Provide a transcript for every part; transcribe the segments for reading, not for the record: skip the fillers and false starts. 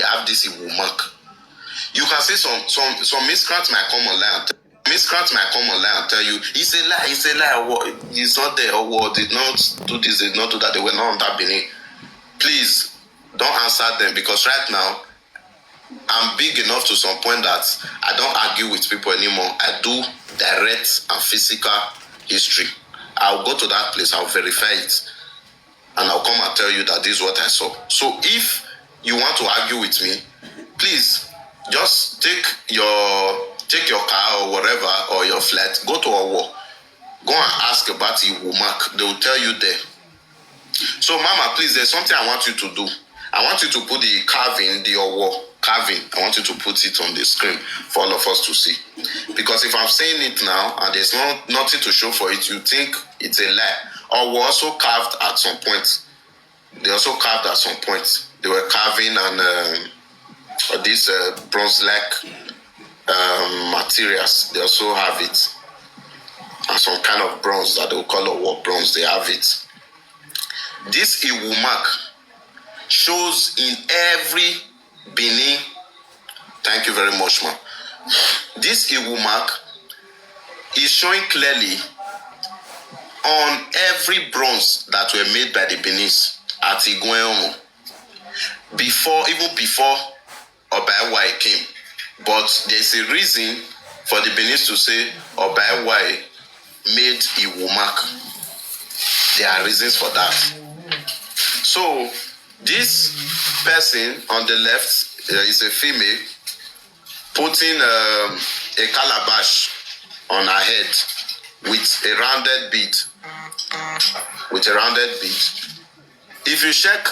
they have this Iwo mark. You can see some miscreants might come online. Miscreants might come online and tell you, it's a lie, what, he's not there, or what, did not do this, did not do that, they were not on that Benin. Please, don't answer them, because right now, I'm big enough to some point that I don't argue with people anymore. I do direct and physical history. I'll go to that place, I'll verify it, and I'll come and tell you that this is what I saw. So if you want to argue with me, please, just take your car or whatever, or your flight, go to Owo. Go and ask about Iwo mark. They will tell you there. So, Mama, please, there's something I want you to do. I want you to put the carving, the Owo carving. I want you to put it on the screen for all of us to see. Because if I'm saying it now and there's nothing to show for it, you think it's a lie. Owo also carved at some point. They also carved at some point. They were carving and these bronze-like materials. They also have it. And some kind of bronze that they will call Owo bronze. They have it. This Iwo mark shows in every Benin. Thank you very much, ma. This Iwo mark is showing clearly on every bronze that were made by the Benis at Igwe-Omo. Even before Oba-Ewai came. But there's a reason for the Benis to say Oba-Ewai made Iwo mark. There are reasons for that. So, this person on the left is a female putting a calabash on her head with a rounded bead. If you check,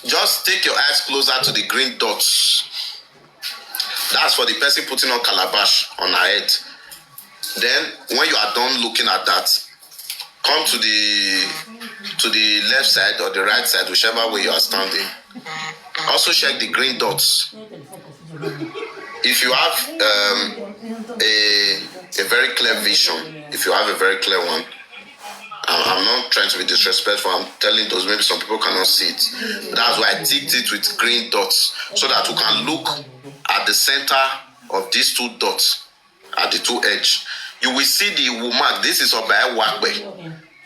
just take your eyes closer to the green dots. That's for the person putting on calabash on her head. Then, when you are done looking at that, come to the left side or the right side, whichever way you are standing. Also check the green dots. If you have a very clear vision, if you have a very clear one, I'm not trying to be disrespectful, I'm telling those, maybe some people cannot see it. That's why I ticked it with green dots, so that you can look at the center of these two dots, at the two edges. You will see the Iwo mark. This is Oba-Ewai.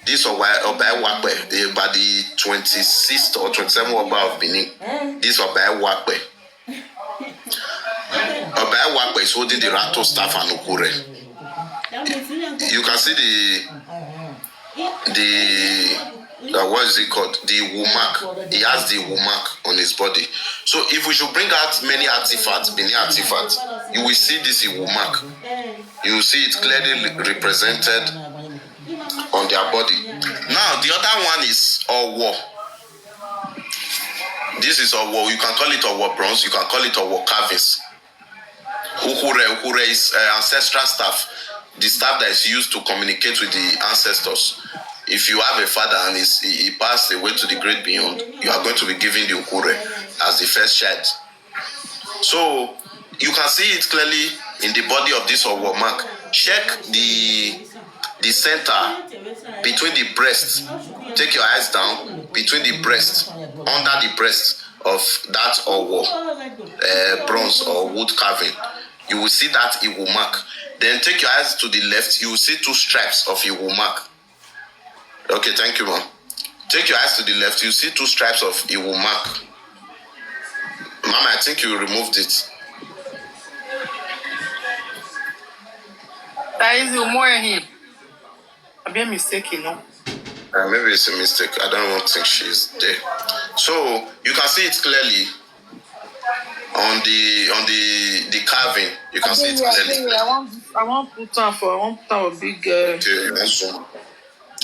This is Oba-Ewai, by the 26th or 27th Oba of Benin. This is Oba-Ewai. Oba-Ewai is holding the rattle staff and Okure. You can see what is it called? The Iwo mark. He has the Iwo mark on his body. So if we should bring out many artifacts, Benin artifacts, you will see this Iwo mark. You will see it clearly represented on their body. Now, the other one is Owo. This is Owo. You can call it Owo bronze. You can call it Owo carvings. Ukure is ancestral staff. The staff that is used to communicate with the ancestors. If you have a father and he passed away to the great beyond, you are going to be giving the Ukure as the first child. So, you can see it clearly in the body of this Owo mark. Check the center between the breasts. Take your eyes down between the breast, under the breast of that Owo bronze or wood carving. You will see that Iwo mark. Then take your eyes to the left. You will see two stripes of Iwo mark. Okay, thank you, ma'am. Take your eyes to the left. You see two stripes of Iwo mark. Mama, I think you removed it. That is more here. I've been mistaken, no? Maybe it's a mistake. I don't think she's there. So you can see it clearly on the carving. You can see it clearly. I want put on a big. Okay, you want zoom.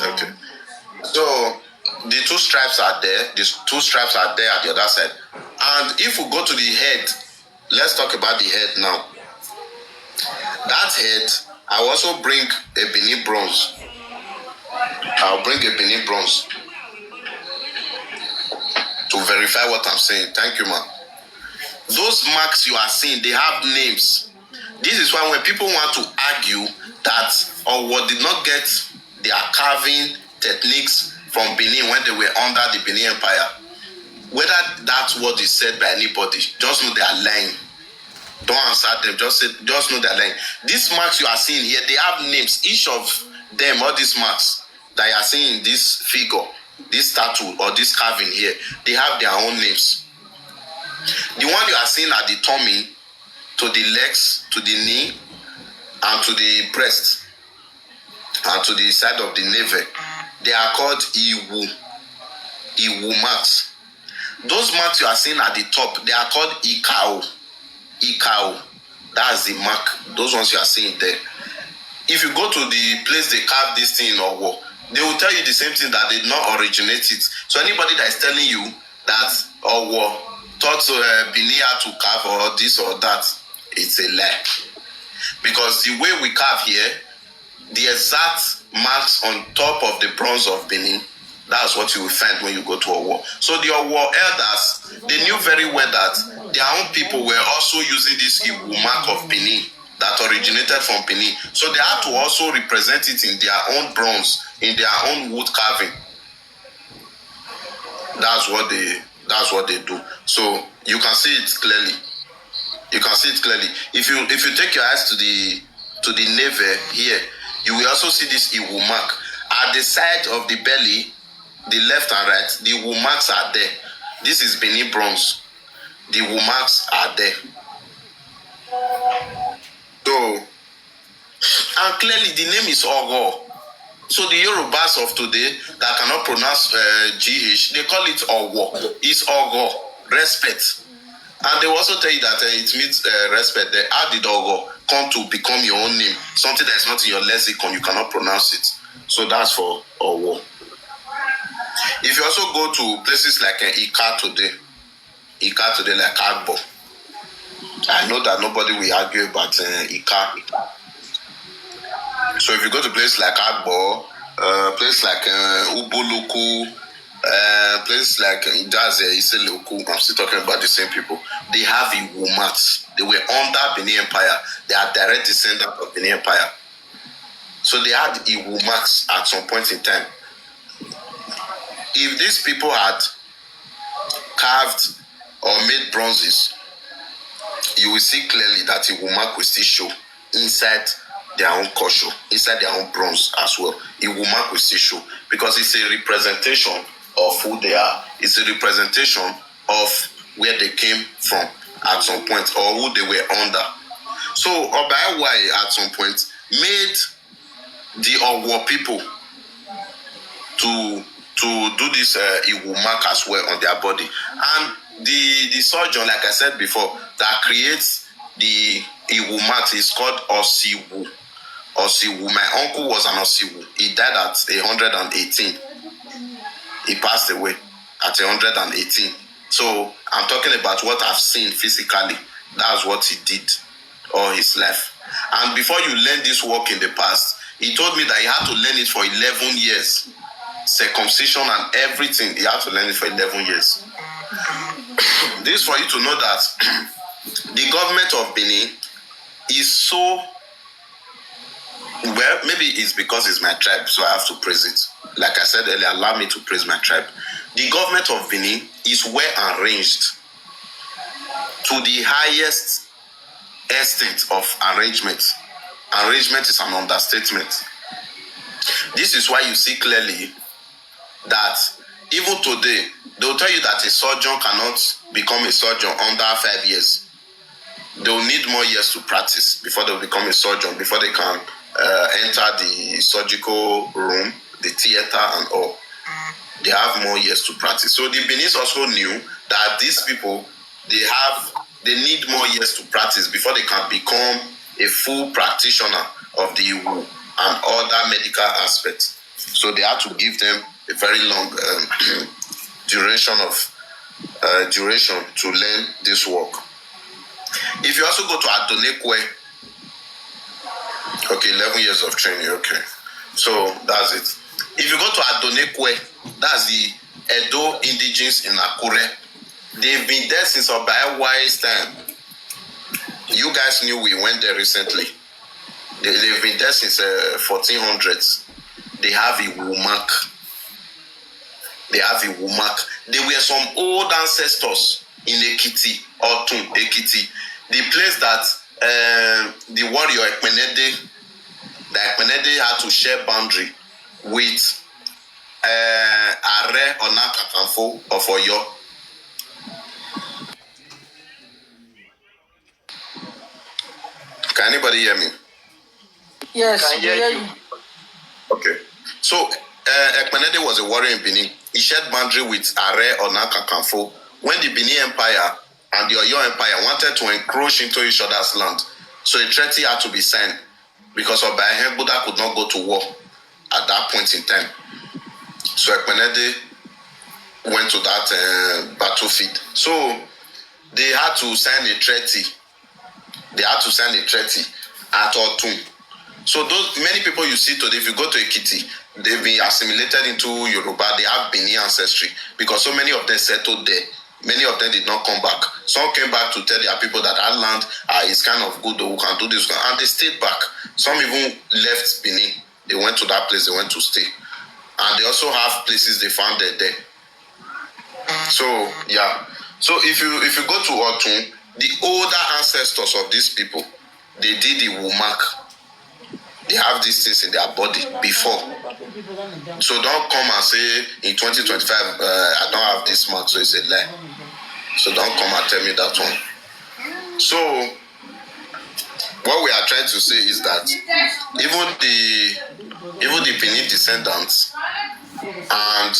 Okay. So the two stripes are there. These two stripes are there at the other side. And if we go to the head, let's talk about the head now. That head, I will also bring a Benin bronze. I'll bring a Benin bronze to verify what I'm saying. Thank you, ma'am. Those marks you are seeing, they have names. This is why when people want to argue that Owo did not get their carving techniques from Benin when they were under the Benin Empire, Whether that word is said by anybody, just know they are lying. Don't answer them. Just know they're lying. These marks you are seeing here, they have names. Each of them, all these marks that you are seeing in this figure, this statue or this carving here, they have their own names. The one you are seeing at the tummy, to the legs, to the knee, and to the breast, and to the side of the navel, they are called Iwu marks. Those marks you are seeing at the top, they are called Ikao. That's the mark. Those ones you are seeing there. If you go to the place they carve this thing in Owo, they will tell you the same thing, that they did not originate it. So anybody that is telling you that Owo thought Benin had to carve or this or that, it's a lie. Because the way we carve here, the exact marks on top of the bronze of Benin, that's what you will find when you go to Owo. So the Owo elders, they knew very well that their own people were also using this Iwu mark of Benin that originated from Benin. So they had to also represent it in their own bronze, in their own wood carving. That's what they do. So you can see it clearly. You can see it clearly. If you take your eyes to the navel here, you will also see this Iwu mark. At the side of the belly, the left and right, the Iwu marks are there. This is Benin bronze. The Iwu marks are there. So, and clearly the name is Ogo. So the Yorubas of today that cannot pronounce GH, they call it Owo. It's Ogo, respect. And they will also tell you that it means respect. How did Ogo come to become your own name? Something that is not in your lexicon, you cannot pronounce it. So that's for Owo. If you also go to places like Ika today like Agbo, I know that nobody will argue about Ika. So if you go to places like Agbo, places like Ubuluku, places like Idaze, Iseluku, I'm still talking about the same people. They have Iwu marks. They were under Benin Empire. They are direct descendants of Benin Empire. So they had Iwu marks at some point in time. If these people had carved or made bronzes, you will see clearly that Iwu mark will still show inside their own culture, inside their own bronze as well. Iwu mark will still show, because it's a representation of who they are. It's a representation of where they came from at some point, or who they were under. So Oba-Iwai at some point made the Owo people to do this Iwu mark as well on their body. And the surgeon, like I said before, that creates the Iwu mark is called Osiwu. My uncle was an Osiwu. He died at 118. He passed away at 118. So I'm talking about what I've seen physically. That's what he did all his life. And before you learn this work in the past, he told me that he had to learn it for 11 years. Circumcision and everything, he had to learn it for 11 years. This is for you to know that the government of Benin is so, well, maybe it's because it's my tribe, so I have to praise it. Like I said earlier, allow me to praise my tribe. The government of Benin is well arranged to the highest extent of arrangement. Arrangement is an understatement. This is why you see clearly that even today, they'll tell you that a surgeon cannot become a surgeon under 5 years. They'll need more years to practice before they'll become a surgeon, before they can enter the surgical room, the theater and all. They have more years to practice. So the Benin also knew that these people, they need more years to practice before they can become a full practitioner of the Iwu and other medical aspects. So they had to give them a very long duration to learn this work. If you also go to Adonekwe, okay, 11 years of training, okay. So that's it. If you go to Adonekwe, that's the Edo indigenes in Akure. They've been there since Oba-Iwai's time. You guys knew we went there recently. They've been there since 1400s. They have Iwu mark. there were some old ancestors in Ekiti, Otun, Ekiti, the place that the warrior Ekpenede had to share boundary with Are Ona Kakanfo of Oyo. Can anybody hear me? Yes, we hear you. Okay. So Ekpenede was a warrior in Benin. He shared boundary with Are Ona Kakanfo when the Benin Empire and the Oyo Empire wanted to encroach into each other's land. So a treaty had to be signed because Oba Ehembuda could not go to war at that point in time. So Ekpenede went to that battlefield. So they had to sign a treaty. At Otun. So those many people you see today, if you go to Ekiti, they've been assimilated into Yoruba. They have Benin ancestry because so many of them settled there. Many of them did not come back. Some came back to tell their people that our land is kind of good, or we can do this, and they stayed back. Some even left Benin. They went to that place. They went to stay, and they also have places they founded there. So yeah. So if you go to Otun, the older ancestors of these people, they did the Wumak. They have these things in their body before. So don't come and say in 2025, I don't have this mark, so it's a lie. So don't come and tell me that one. So what we are trying to say is that even the Benin descendants and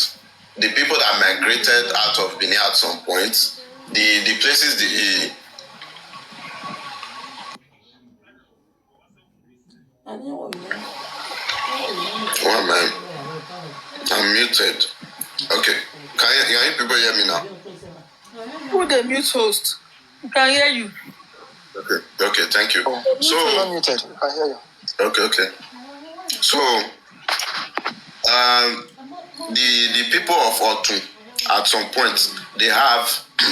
the people that migrated out of Benin at some point, the places oh man, I'm muted. Okay, can you people hear me now? Who the mute host? We can hear you. Okay, thank you. So muted. I can hear you. Okay. So the people of Otun at some point they have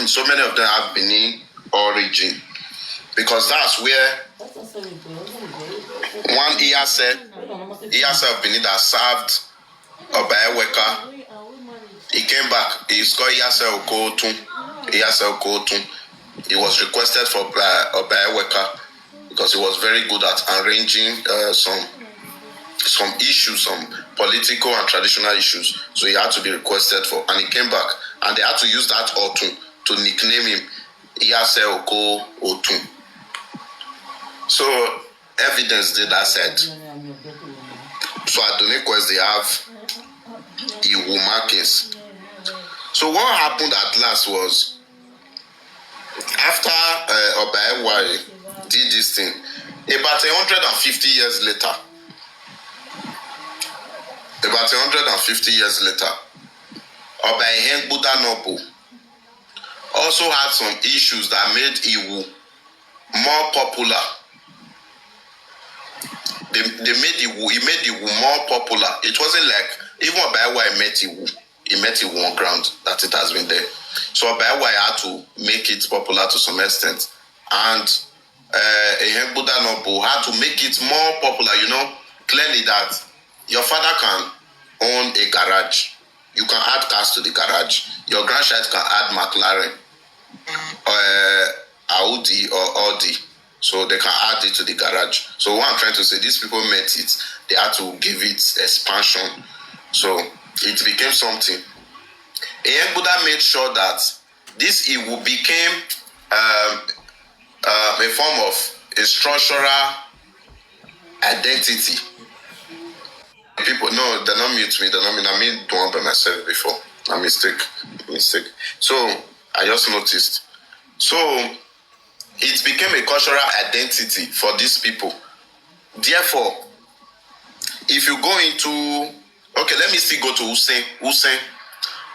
so many of them have Benin origin because that's where one Iyase of Benin that served Oba Eweka, he came back. He's called Iyase Okotun. He was requested for Oba Eweka because he was very good at arranging some issues, some political and traditional issues. So he had to be requested for, and he came back, and they had to use that Otun to nickname him Iyase Okotun. So evidence did that said. So at Donequest they have Iwu markings. So what happened at last was after Oba Ewari did this thing, about 150 years later, Oba Ehembuda Nobu also had some issues that made Iwu more popular. He made Iwu more popular. It wasn't like even Oba Ewari met Iwu. He met Iwu on ground that it has been there. So Oba Ewari had to make it popular to some extent, and Ehembuda Nobu had to make it more popular. You know clearly that your father can own a garage. You can add cars to the garage. Your grandchild can add McLaren, Audi or Audi. So they can add it to the garage. So what I'm trying to say, these people met it. They had to give it expansion. So it became something. Ehembuda made sure that this Iwu became a form of a structural identity. People, no, they're not mute me. They're not me. I mean, the one by myself before. A mistake. So I just noticed. So it became a cultural identity for these people. Therefore, if you go into, okay, let me still go to Hussein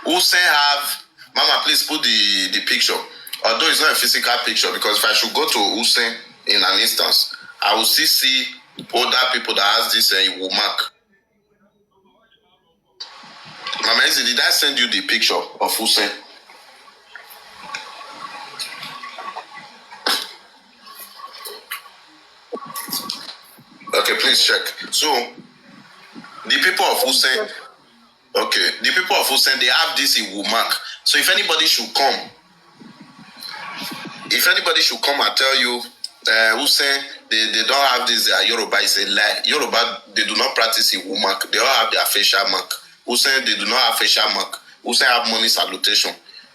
have, Mama, please put the picture. Although it's not a physical picture, because if I should go to Hussein in an instance, I will still see older people that has this Iwu mark. Mama, did I send you the picture of Hussein? Okay, please check. So, the people of Hussein, they have this Iwu mark. So if anybody should come and tell you, who say they don't have this Yoruba, is a lie. Yoruba, they do not practice Iwu mark. They all have their facial mark. Who say they do not have facial mark? Who say have money salutation?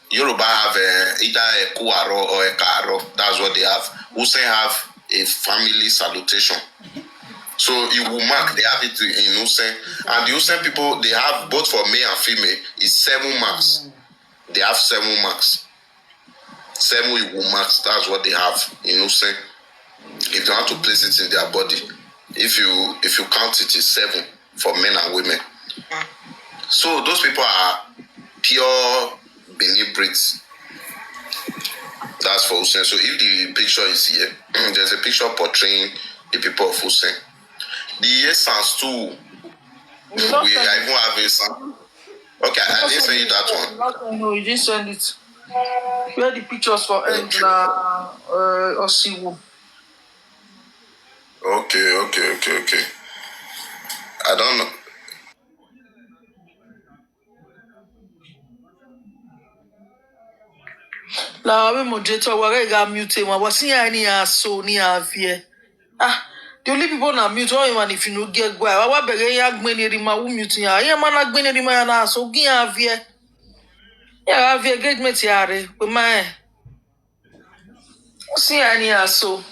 Yoruba have either a kuaro or a karo. That's what they have. Who say have a family salutation? So Iwu mark, they have it in Usen. And the Usen people, they have both for male and female is 7 marks. They have 7 marks. 7 Iwu marks. That's what they have in Usen. If they want to place it in their body, if you count it, is 7 for men and women. So those people are pure Benin breeds. That's for Usen. So if the picture is here, there's a picture portraying the people of Usen. The essence too. I even have a sound. Okay, I didn't send you that one. No, you didn't send it. Where the pictures for Angela Osiwo? Okay. I don't know. La we moderator where got mute ma was any so ni avie. The only people na mute all man if you no get gwa. Wa bege ya gbeni ri ma wu mute ya. Ya man na gbeni ri ma na so gi avie. Ya avie engagement yare. We ma see any so.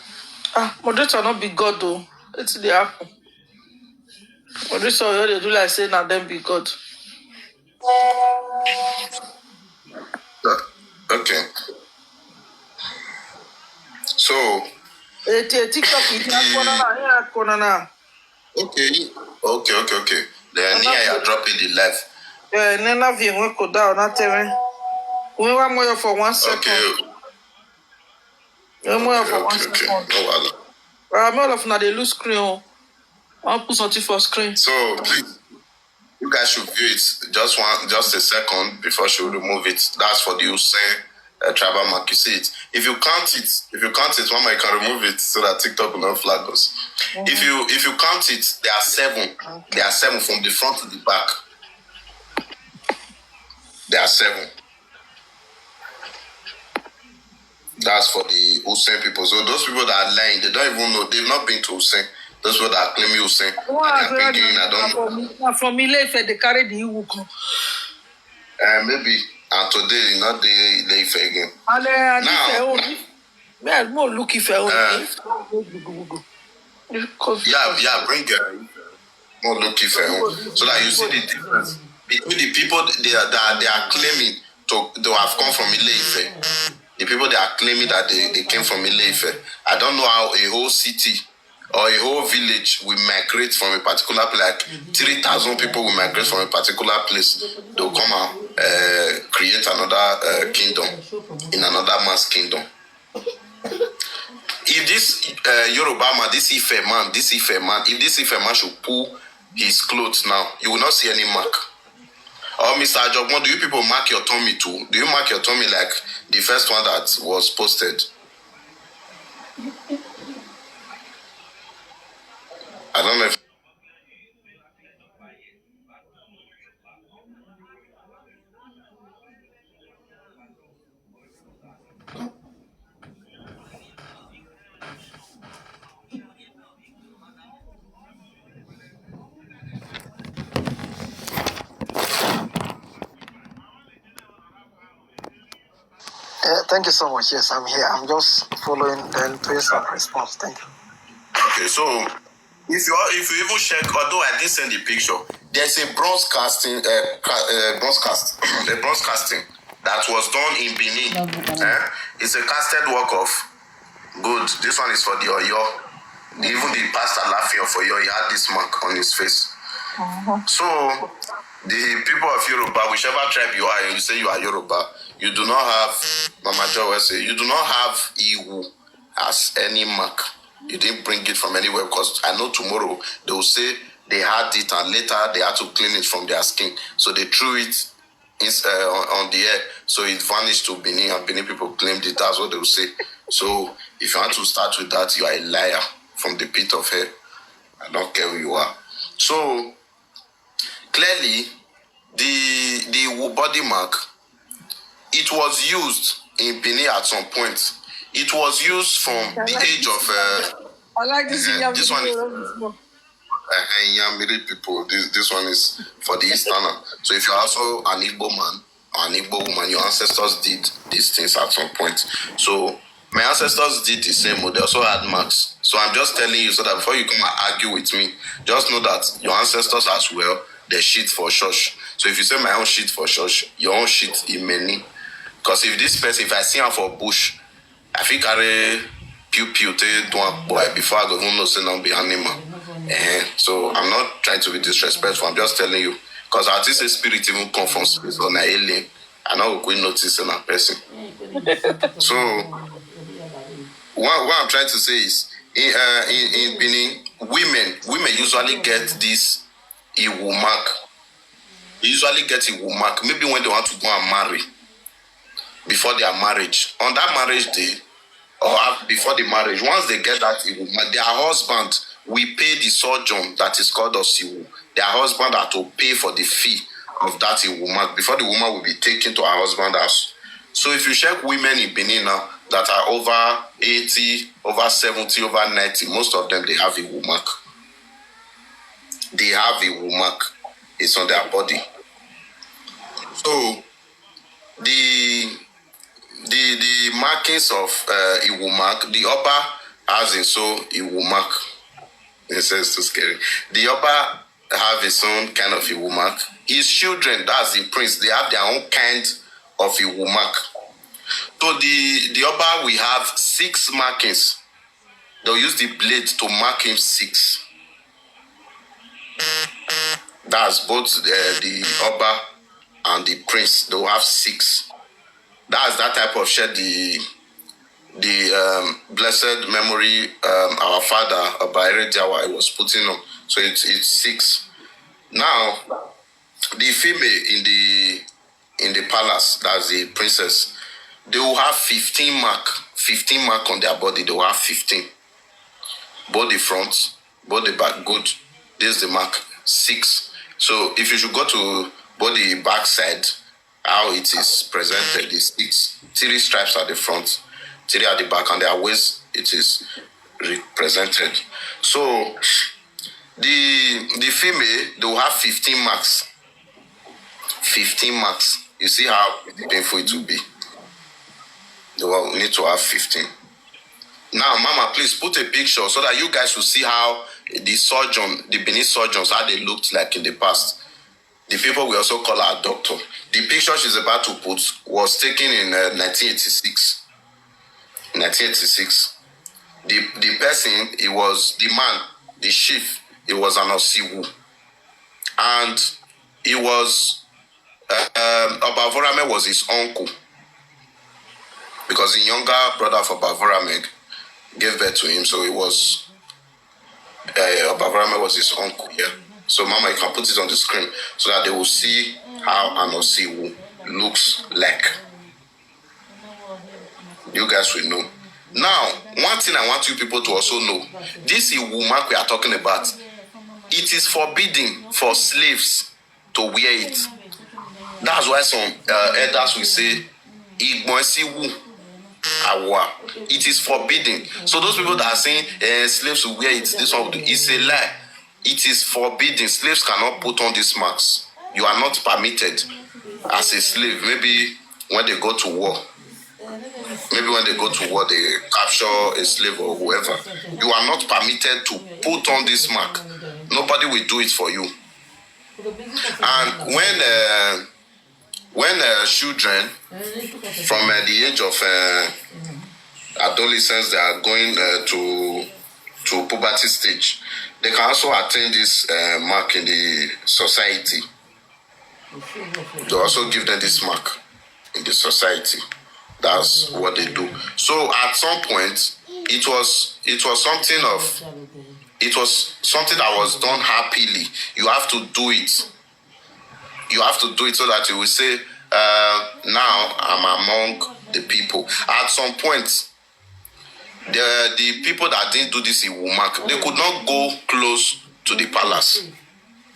Moderator not be God though. It's the happen. Moderator they do like say na them be God. Okay. So TikTok is not corner. Okay. Then here you drop it the live. Nena vien we ko down na teme. We wa moyo for 1 second. Okay. For 1 second. No, I'm all of now they lose screen. I'll put something for screen. So please, you guys should view it just a second before she remove it. That's for the Usen tribal mark. You see it. If you count it, Mama, you can remove it so that TikTok will not flag us. Mm-hmm. If you count it, there are 7. Okay. There are 7 from the front to the back. There are 7. That's for the Usen people. So those people that are lying, they don't even know. They've not been to Usen. Those people that are claiming Usen. I don't know. From Ile-Ife, they carry the Iwu. Maybe. And today, not the Ile-Ife again. Now, more look if I yeah, bring more look if so that you see the difference between the people they are claiming to have come from Ile-Ife. The people they are claiming that they came from Ile-Ife. I don't know how a whole city or a whole village will migrate from a particular place. Like 3,000 people will migrate from a particular place. They'll come and create another kingdom in another man's kingdom. If this Yoruba man, this Ife man, if this Ife man should pull his clothes now, you will not see any mark. Or Mr. Ajobon, do you people mark your tummy too? Do you mark your tummy like the first one that was posted? I don't know if thank you so much. Yes, I'm here. I'm just following the Twitter response. Thank you. Okay, so if you even check, although I didn't send the picture, there's a broadcasting that was done in Benin. It's a casted work of good. This one is for the Oyo. Even the pastor laughing of Oyo, he had this mark on his face. So the people of Yoruba, whichever tribe you are, you say you are Yoruba, you do not have, Mama Jo will say, you do not have Iwu as any mark. You didn't bring it from anywhere, because I know tomorrow they will say they had it and later they had to clean it from their skin. So they threw it on the air. So it vanished to Benin and Benin people claimed it. That's what they will say. So if you want to start with that, you are a liar from the pit of hell. I don't care who you are. So clearly, the body mark it was used in Benin at some point. It was used from the age of. I like this. This one is Yamiri people. This one is for the Easterner. So if you're also an Igbo man or an Igbo woman, your ancestors did these things at some point. So my ancestors did the same. They also had marks. So I'm just telling you so that before you come and argue with me, just know that your ancestors as well, they shit for church. So if you say my own shit for church, your own shit in many. Because if this person, if I see him for bush, I think carry pew to one boy before I go even know say not be animal. So I'm not trying to be disrespectful. I'm just telling you. Because artist spirit even come from space on an alien. I know we notice in a person. So what I'm trying to say is in Benin, women usually get this Iwu mark. They usually get Iwu mark. Maybe when they want to go and marry. Before their marriage. On that marriage day, or before the marriage, once they get that Iwu mark, their husband will pay the sojourn that is called Osiwu. Their husband had to pay for the fee of that Iwu mark before the woman will be taken to her husband's house. So if you check women in Benin now that are over 80, over 70, over 90, most of them, they have Iwu mark. They have Iwu mark. It's on their body. So the markings of Iwu mark, the Oba has in so Iwu mark. It says too scary. The Oba have his own kind of Iwu mark. His children, that's the prince, they have their own kind of Iwu mark. So the Oba, we have 6 markings. They'll use the blade to mark him 6. That's both the Oba and the prince. They'll have 6. That's that type of shed the blessed memory our father Obaire Jawa was putting on. So it's 6. Now the female in the palace, that's the princess, they will have 15 mark on their body. They will have 15. Both the front, both the back. Good. This is the mark 6. So if you should go to both the back side, how it is presented is 6. 3 stripes at the front, 3 at the back, and their waist it is represented. So the female, they will have 15 marks. 15 marks. You see how painful it will be. They will need to have 15. Now, Mama, please put a picture so that you guys will see how the Benin surgeons, how they looked like in the past. The people we also call our doctor. The picture she's about to put was taken in 1986. 1986. The person, it was the man, the chief, it was an Osiwu. And it was, Obavorame was his uncle. Because the younger brother of Obavorame gave birth to him, so it was, Obavorame was his uncle, yeah. So, Mama, you can put it on the screen so that they will see how an Osiwu looks like. You guys will know. Now, one thing I want you people to also know, this Iwu mark we are talking about, it is forbidden for slaves to wear it. That's why some elders will say, Igbo Awa. It is forbidden. So those people that are saying slaves will wear it, this one will do, it's a lie. It is forbidden. Slaves cannot put on these marks. You are not permitted as a slave. Maybe when they go to war. Maybe when they go to war, they capture a slave or whoever. You are not permitted to put on this mark. Nobody will do it for you. And when children from the age of adolescence, they are going to puberty stage, they can also attain this mark in the society. They also give them this mark in the society. That's what they do. So at some point, it was something that was done happily. You have to do it. You have to do it so that you will say, now I'm among the people. At some point, the people that didn't do this in Wumak, they could not go close to the palace.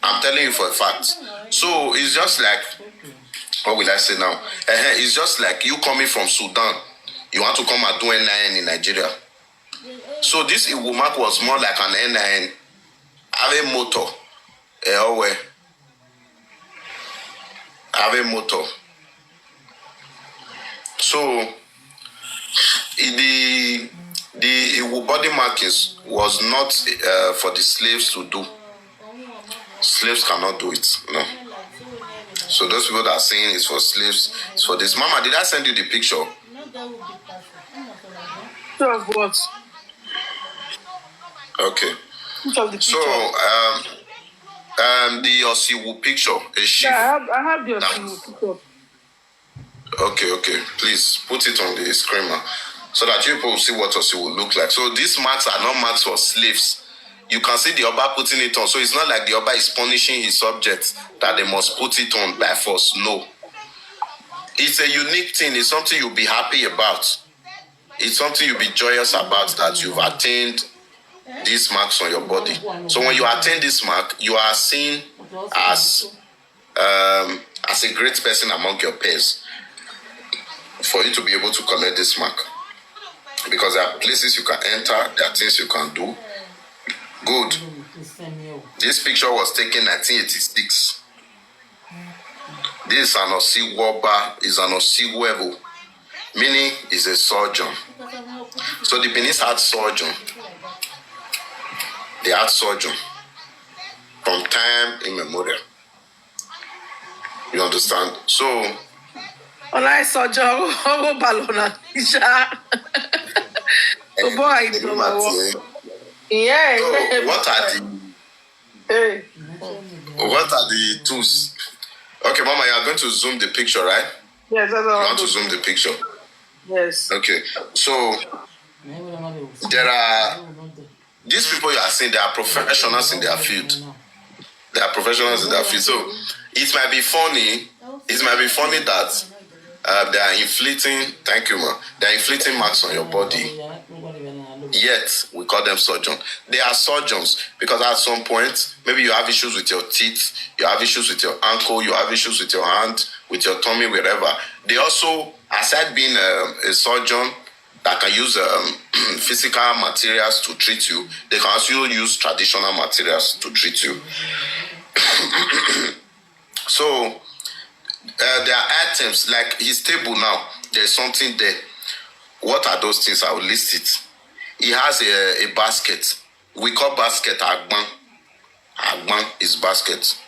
I'm telling you for a fact. So it's just like what will I say now? It's just like you coming from Sudan. You want to come and do NIN in Nigeria. So this Iwo mark was more like an NIN. Have a motor. Have a motor. So the Iwo body markings was not for the slaves to do. Slaves cannot do it. No. So those people that are saying it's for slaves, it's for this. Mama, did I send you the picture? Picture of what? Okay. Picture of the picture. So the Osiwu picture, a sheep. Yeah, I have the Osiwu picture. Okay. Please put it on the screen so that people will see what Osiwu look like. So these marks are not marks for slaves. You can see the Oba putting it on. So it's not like the Oba is punishing his subjects that they must put it on by force. No. It's a unique thing. It's something you'll be happy about. It's something you'll be joyous about, that you've attained these marks on your body. So when you attain this mark, you are seen as a great person among your peers for you to be able to collect this mark. Because there are places you can enter, there are things you can do. Good. This picture was taken in 1986. This is an Osiwoba, is an Osiwevo, meaning is a surgeon. So the Benin had surgeon. They had surgeon from time immemorial. You understand? So I surgeon, balona. Oh boy, yeah. So what are the tools? Okay, Mama, you are going to zoom the picture, right? Yes, that's all. You want to zoom the picture? Yes. Okay. So there are these people you are seeing, they are professionals in their field. They are professionals in their field. So it might be funny. It might be funny that they are inflicting. Thank you, ma. They are inflicting marks on your body. Yet we call them surgeons. They are surgeons because at some point, maybe you have issues with your teeth, you have issues with your ankle, you have issues with your hand, with your tummy, wherever. They also, aside being a surgeon that can use physical materials to treat you, they can also use traditional materials to treat you. So there are items like his table now. There's something there. What are those things? I will list it. He has a basket. We call basket Agban. Agban is basket,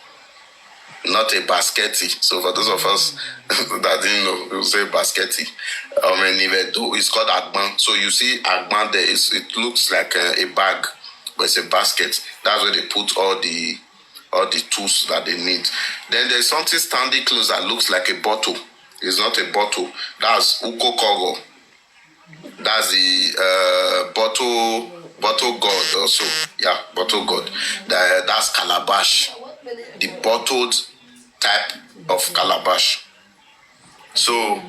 not a basketi. So for those of us that didn't know, we will say basketi. It's called Agban. So you see Agban there. It looks like a bag, but it's a basket. That's where they put all the tools that they need. Then there's something standing close that looks like a bottle. It's not a bottle. That's Uko Kogo. That's the bottle god also. Yeah, bottle god. That's calabash. The bottled type of calabash. So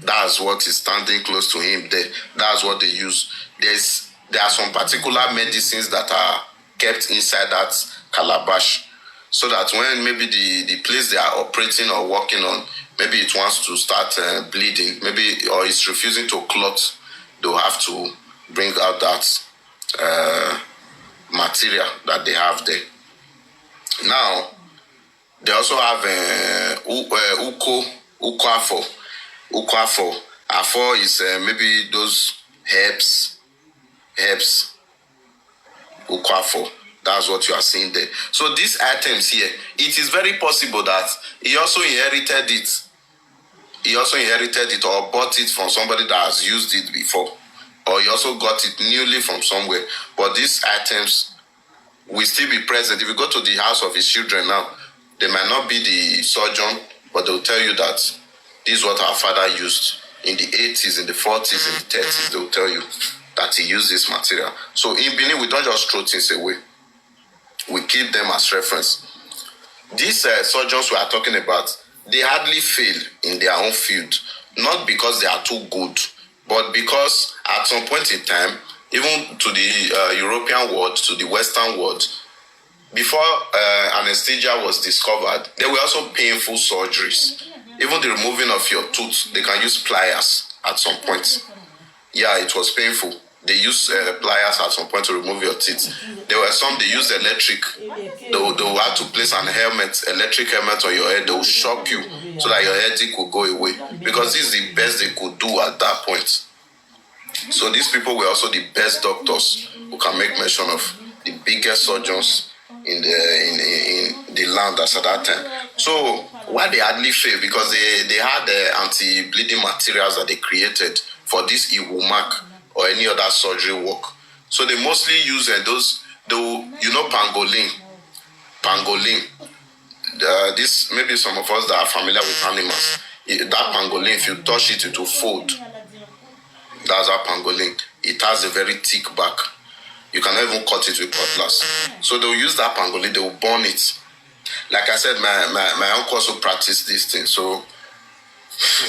that's what is standing close to him there. That's what they use. There are some particular medicines that are kept inside that calabash, so that when maybe the place they are operating or working on, maybe it wants to start bleeding, maybe, or it's refusing to clot, they'll have to bring out that material that they have there. Now, they also have Ukwafo. Ukwafo. Afo is maybe those herbs. Ukwafo. That's what you are seeing there. So these items here, it is very possible that he also inherited it. He also inherited it or bought it from somebody that has used it before. Or he also got it newly from somewhere. But these items will still be present. If you go to the house of his children now, they might not be the surgeon, but they'll tell you that this is what our father used. In the 80s, in the 40s, in the 30s, they'll tell you that he used this material. So in Benin, we don't just throw things away. We keep them as reference. These surgeons we are talking about, they hardly fail in their own field. Not because they are too good, but because at some point in time, even to the European world, to the Western world, before anesthesia was discovered, there were also painful surgeries. Even the removing of your tooth, they can use pliers at some point. Yeah, it was painful. They use pliers at some point to remove your teeth. There were some they used electric. They had to place an helmet, electric helmet on your head. They will shock you so that your headache will go away. Because this is the best they could do at that point. So these people were also the best doctors who can make mention of the biggest surgeons in the land as at that time. So why they hardly fail? Because they had anti-bleeding materials that they created for this Iwumak or any other surgery work. So they mostly use pangolin. This maybe some of us that are familiar with animals. That pangolin, if you touch it, it will fold. That's our pangolin. It has a very thick back. You cannot even cut it with cutlass. So they'll use that pangolin, they will burn it. Like I said, my uncle also practiced this thing. So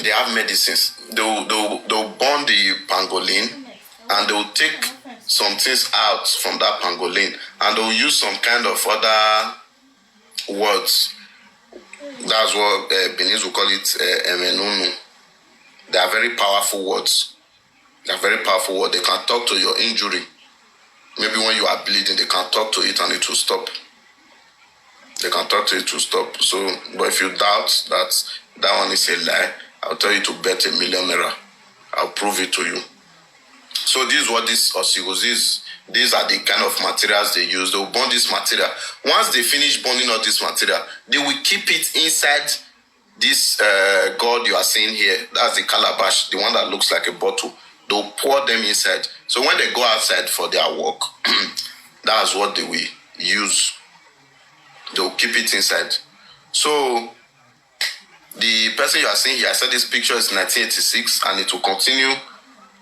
they have medicines. They'll burn the pangolin and they'll take some things out from that pangolin and they'll use some kind of other words. That's what Benin will call it emenunu. They are very powerful words. They are very powerful words. They can talk to your injury. Maybe when you are bleeding, they can talk to it and it will stop. They can talk to it to stop. So, but if you doubt that one is a lie, I'll tell you to bet ₦1 million. I'll prove it to you. So this is what this osigos is. These are the kind of materials they use. They will burn this material. Once they finish burning all this material, they will keep it inside this gourd you are seeing here. That's the calabash, the one that looks like a bottle. They'll pour them inside. So when they go outside for their work, that's what they will use. They'll keep it inside. So the person you are seeing here, I said this picture is 1986 and it will continue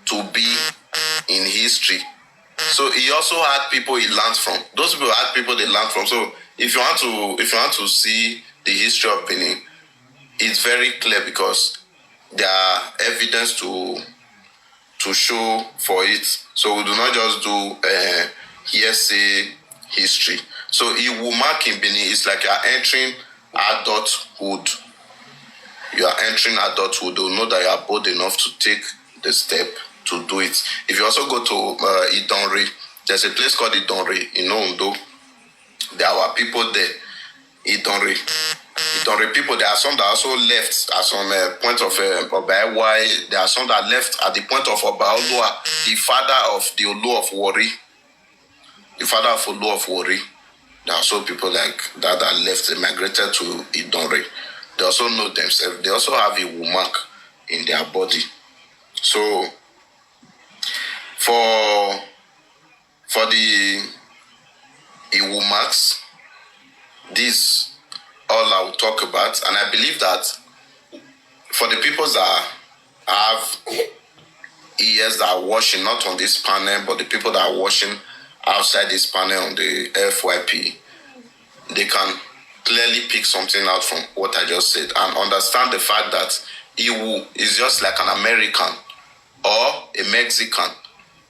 to be in history. So he also had people he learned from. Those people had people they learned from. So if you want to see the history of Benin, it's very clear because there are evidence to show for it. So we do not just do hearsay history. So Iwumak in Benin is like you are entering adulthood. You are entering adulthood. They'll know that you are bold enough to take the step to do it. If you also go to Idonre, there's a place called Idonre in Ondo. There are people there. Idonre people, there are some that also left at some point of Obaewa. There are some that left at the point of Obaolua, the father of the Olu of Wari. The father of Olu of Wari. There are also people like that that left, they migrated to Idonre. They also know themselves. They also have a Iwumak in their body. So for the Iwumaks, this all I will talk about, and I believe that for the people that have ears that are watching, not on this panel, but the people that are watching outside this panel on the FYP, they can clearly pick something out from what I just said and understand the fact that Iwu is just like an American or a Mexican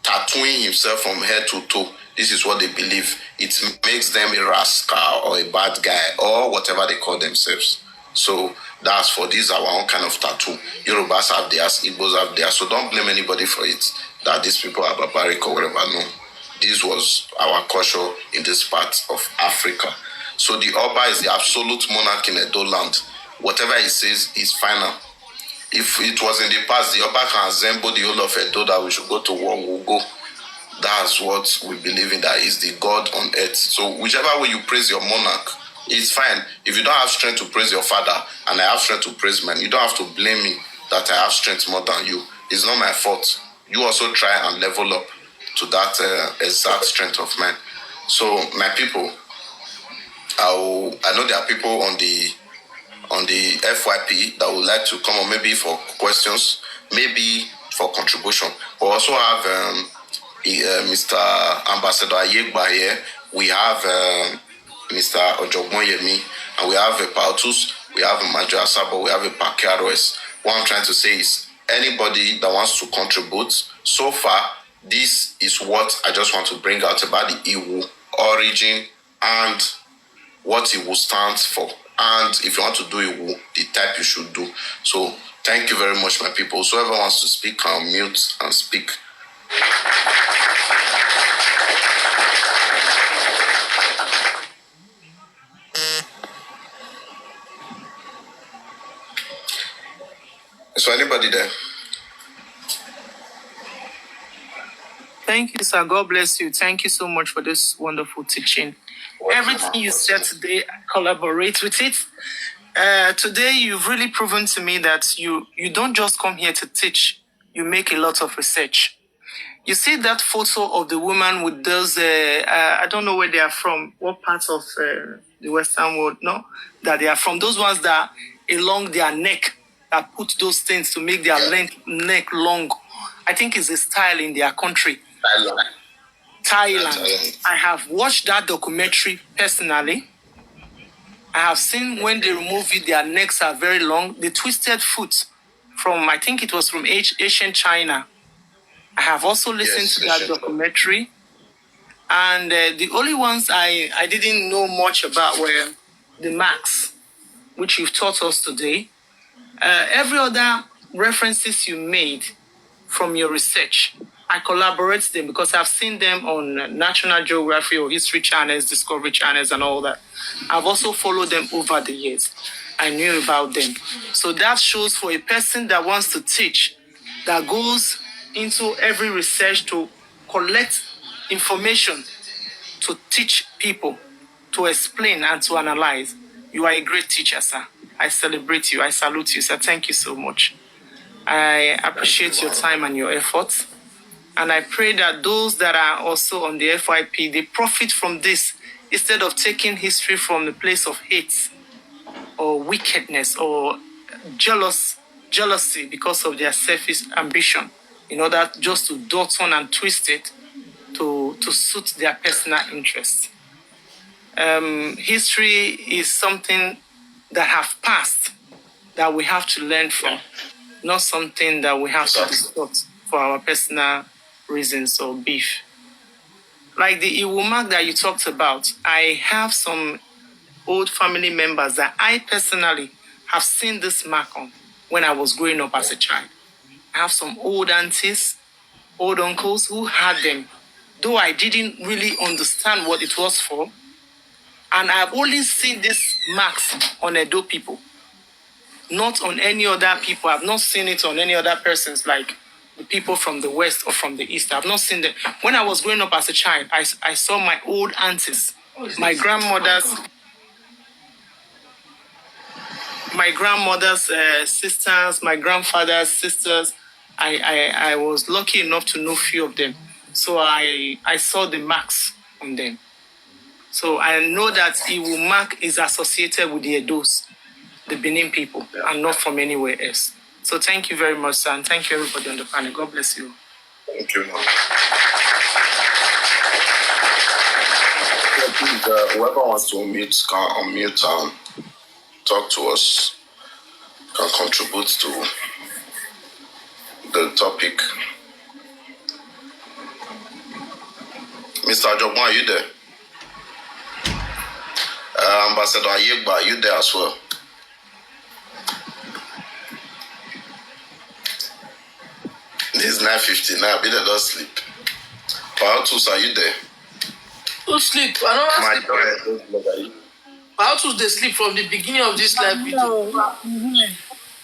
tattooing himself from head to toe. This is what they believe. It makes them a rascal or a bad guy or whatever they call themselves. So that's for these our own kind of tattoo. Yorubas have theirs, Igbos have theirs. So don't blame anybody for it, that these people are barbaric or whatever. No. This was our culture in this part of Africa. So the Oba is the absolute monarch in Edo land. Whatever he says is final. If it was in the past, the Oba can assemble the whole of Edo that we should go to war, we'll go. That's what we believe in, that is the God on earth. So whichever way you praise your monarch, it's fine. If you don't have strength to praise your father and I have strength to praise man, you don't have to blame me that I have strength more than you. It's not my fault. You also try and level up to that exact strength of mine. So my people, I know there are people on the FYP that would like to come on, maybe for questions, maybe for contribution. We also have Mr. Ambassador Ayegba here. We have Mr. Ojogbon Yemi, and we have a Pautus, we have a Major Asabo, we have a Pakiaros. What I'm trying to say is, anybody that wants to contribute, so far, this is what I just want to bring out about the Iwu origin and what Iwu stands for. and if you want to do it, the type you should do. So thank you very much, my people. So whoever wants to speak can mute and speak. Is there anybody there? Thank you, sir. God bless you. Thank you so much for this wonderful teaching. Everything you said today, I collaborate with it. Today, you've really proven to me that you don't just come here to teach. You make a lot of research. You see that photo of the woman with those, I don't know where they are from, what part of the Western world, no? That they are from. Those ones that along their neck, that put those things to make their neck long. I think it's a style in their country. Thailand. I have watched that documentary personally. I have seen when they remove it, their necks are very long. The twisted foot from, I think it was from ancient China. I have also listened to that documentary. And the only ones I didn't know much about were the marks, which you've taught us today. Every other references you made from your research, I collaborate them because I've seen them on National Geography or History channels, Discovery channels, and all that. I've also followed them over the years. I knew about them. So that shows for a person that wants to teach, that goes into every research to collect information, to teach people, to explain and to analyze. You are a great teacher, sir. I celebrate you. I salute you, sir. Thank you so much. I appreciate your time and your efforts. And I pray that those that are also on the FYP, they profit from this instead of taking history from the place of hate or wickedness or jealousy because of their selfish ambition, in order just to dot on and twist it to suit their personal interests. History is something that have passed that we have to learn from, not something that we have to distort for our personal reasons or beef. Like the Iwumak that you talked about, I have some old family members that I personally have seen this mark on when I was growing up as a child. I have some old aunties, old uncles who had them, though I didn't really understand what it was for. And I've only seen these marks on Edo people, not on any other people. I've not seen it on any other persons like the people from the West or from the East. I've not seen them. When I was growing up as a child, I saw my old aunties, my grandmother's sisters, my grandfather's sisters. I was lucky enough to know few of them. So I saw the marks on them. So I know that Iwu mark is associated with the Edos, the Benin people, and not from anywhere else. So thank you very much, sir, and thank you everybody on the panel. God bless you. Thank you, man. Please, whoever wants to unmute can unmute and talk to us, can contribute to the topic. Mr. Jobon, are you there? Ambassador Ayegba, are you there as well? It's 9:59. I better not sleep. Pautus, are you there? Who sleep? I don't sleep. Pautus, they sleep from the beginning of this live video.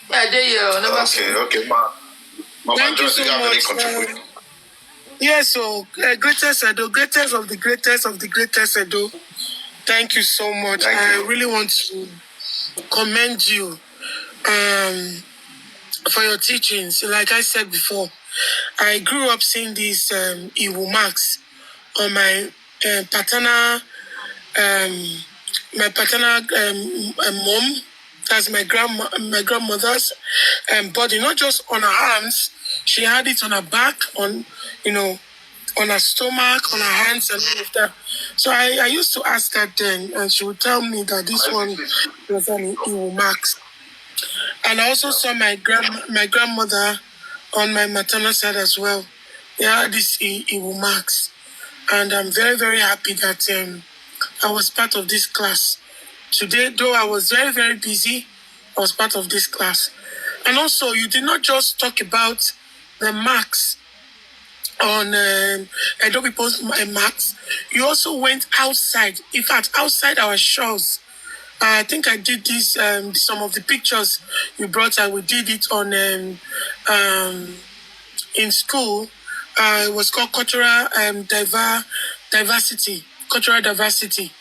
Yeah, they never sleep. Okay. Thank you so much. Yes, so greatest Edo, greatest of the greatest Edo. Thank you so much. I really want to commend you for your teachings. Like I said before, I grew up seeing these Iwu marks on my paternal mom. That's my grandmother's body, not just on her arms. She had it on her back, on her stomach, on her hands, and all of that. So I used to ask her then, and she would tell me that this one was an Iwu marks. And I also saw my grandmother on my maternal side as well. They had these Iwu marks, and I'm very, very happy that I was part of this class today, though I was very, very busy, I was part of this class. And also, you did not just talk about the marks on Adobe Post Max. You also went outside. In fact, outside our shows. I think I did this. Some of the pictures you brought, and we did it on in school. It was called cultural diversity, cultural diversity,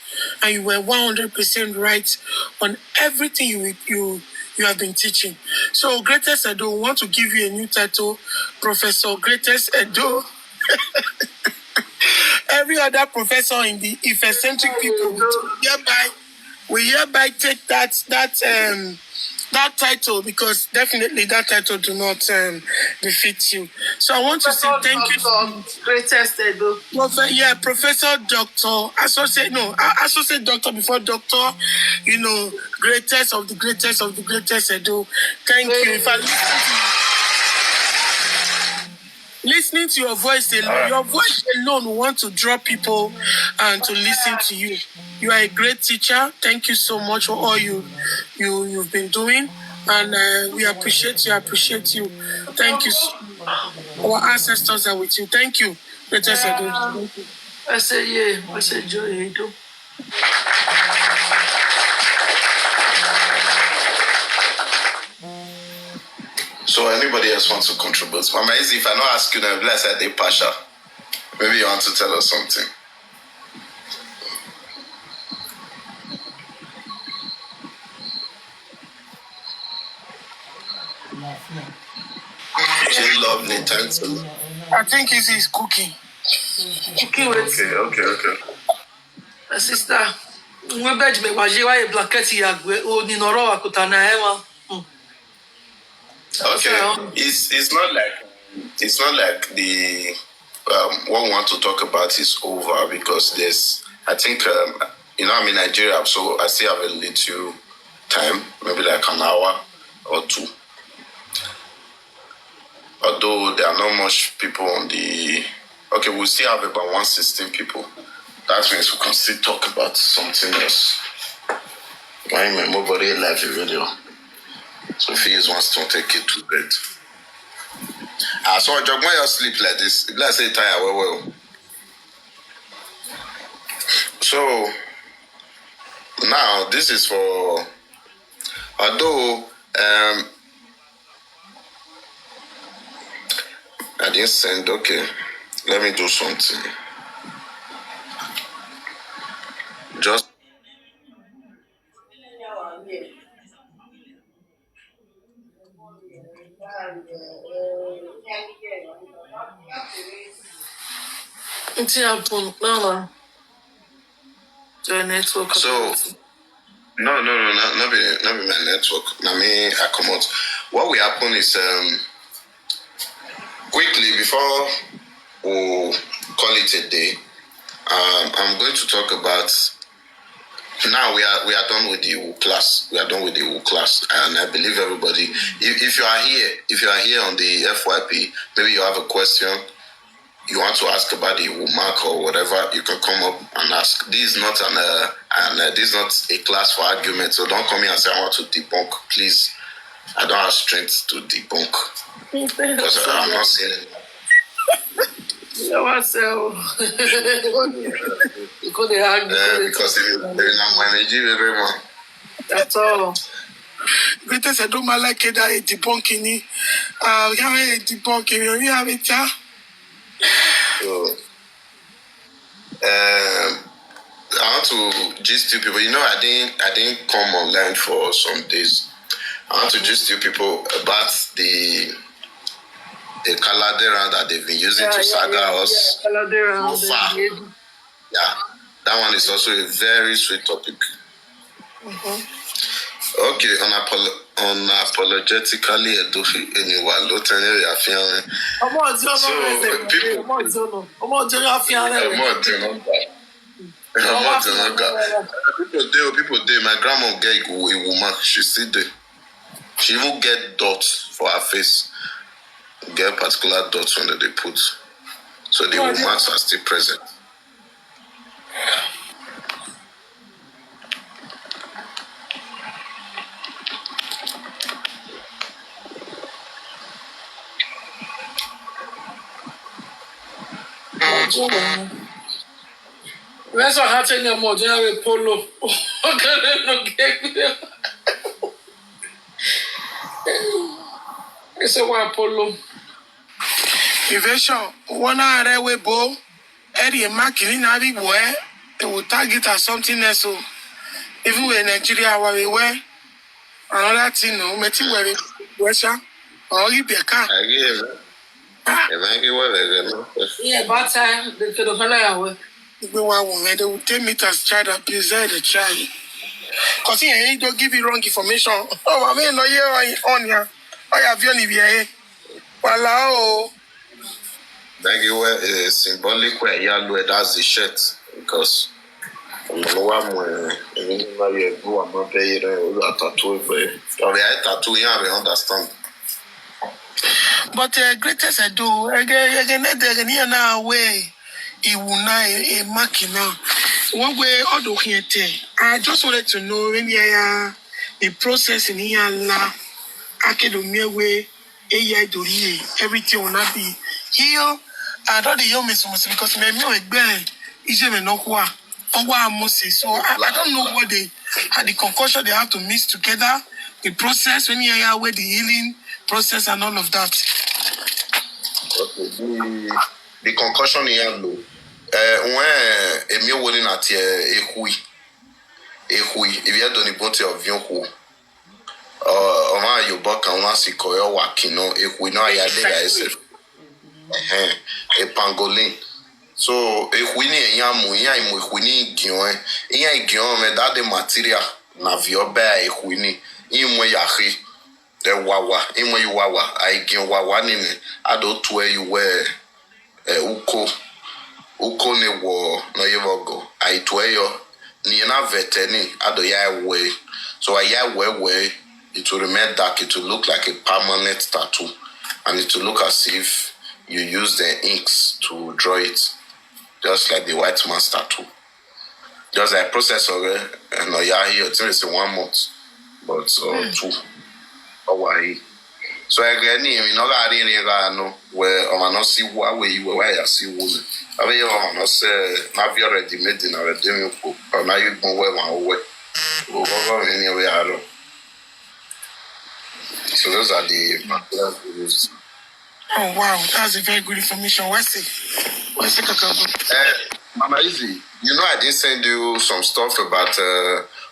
and you were 100% right on everything you have been teaching. So, Greatest Edo, we want to give you a new title, Professor Greatest Edo. Every other professor in the Ife-centric people, we hereby take that title, because definitely that title do not befit you. So I want to say thank you. Greatest Edo. Professor, Doctor, Associate Doctor before Doctor, greatest of the greatest of the greatest Edo. Thank you. If I listening to your voice alone, your voice alone will want to draw people and to listen to you. You are a great teacher. Thank you so much for all you've been doing, and we appreciate you. Thank you. Our ancestors are with you. Thank you. Greatest Edo. I say Joy Edo. So anybody else wants to contribute? Mama Izzy, if I don't ask you now, let's say they partial. Maybe you want to tell us something. She lovely, thanks a lot. I think Izzy is cooking. Okay. My sister, we beg me wajiwa e blanket yagwe o ni noro akutana ewa. Okay, it's not like the what we want to talk about is over, because I think I'm in Nigeria, so I still have a little time, maybe like an hour or two. Although there are not much people on the we still have about 116 people. That means we can still talk about something else. Why my mobile live video? So if he wants to take it to bed. So I jog my sleep like this. Let's say tired well. So now this is for, although I didn't send. Okay, let me do something. Just Your network. so no, not be my network. I mean, I come out. What will happen is quickly before we call it a day. I'm going to talk about. Now we are done with the class. We are done with the class, and I believe everybody. If you are here on the FYP, maybe you have a question, you want to ask about the mark or whatever, you can come up and ask. This is not this is not a class for argument, so don't come here and say I want to debunk. Please, I don't have strength to debunk because I'm not saying it. Because that's all. Greatest Edo like it a debunking. We have a debunking. We have it. So, I want to gist you people. I didn't come online for some days. I want to gist you people about the Caladera that they've been using to saga us so far. Yeah, that one is also a very sweet topic. Okay, unapologetically people there. My grandma get a woman, she see there. She even get dots for her face. Get particular dots when they put. So the marks are still present. Where's our hat in your mouth? You have a polo. It's a one polo. Invasion, one hour we bo, Eddie and Makini Navi boy, they will target as something else. So, even in Nigeria, where we were, another thing, no, Meti where we were, or you be a car. Yeah, about time, they could have found They will take me as child abuse, the child. Because he don't give you wrong information. Oh, I mean, no, you're on here. I have your Nivea. Wow. Thank you. Symbolic where you that's the shirt because I'm tattoo. I understand. But greatest I do again now way it will not a marking now. One way or do here. I just wanted to know when the process in here la academia way everything will not be here. I don't know because my is even no so I don't know what they had the concussion they have to mix together the process when you are where the healing process and all of that. Okay. The concussion here low. When Emil winning at Ehui, if you had done the body of Yonko, or your buck and once you call your working, no, if we know I had a pangolin. So if we need yamu, if we need gion, that the material navio bear if we need in way yahi, the wawa, in way you wawa, I give wawa in it. I don't where you wear uko ne wo no yevogo. I twe yo ni na veteni ado ya way. So I ya way it will remain dark, it will look like a permanent tattoo, and it will look as if you use the inks to draw it, just like the white man's tattoo. Just like process of no yeah here it's 1 month, but 2 or so I get me no got any no where I not see what way you where I see woman. I mean you not say now you already made in our demo or now you go where one way. Go anywhere I don't. So those are the rules. Oh wow, that's a very good information. What's it, Kakabo? Mama Easy, you know I did send you some stuff about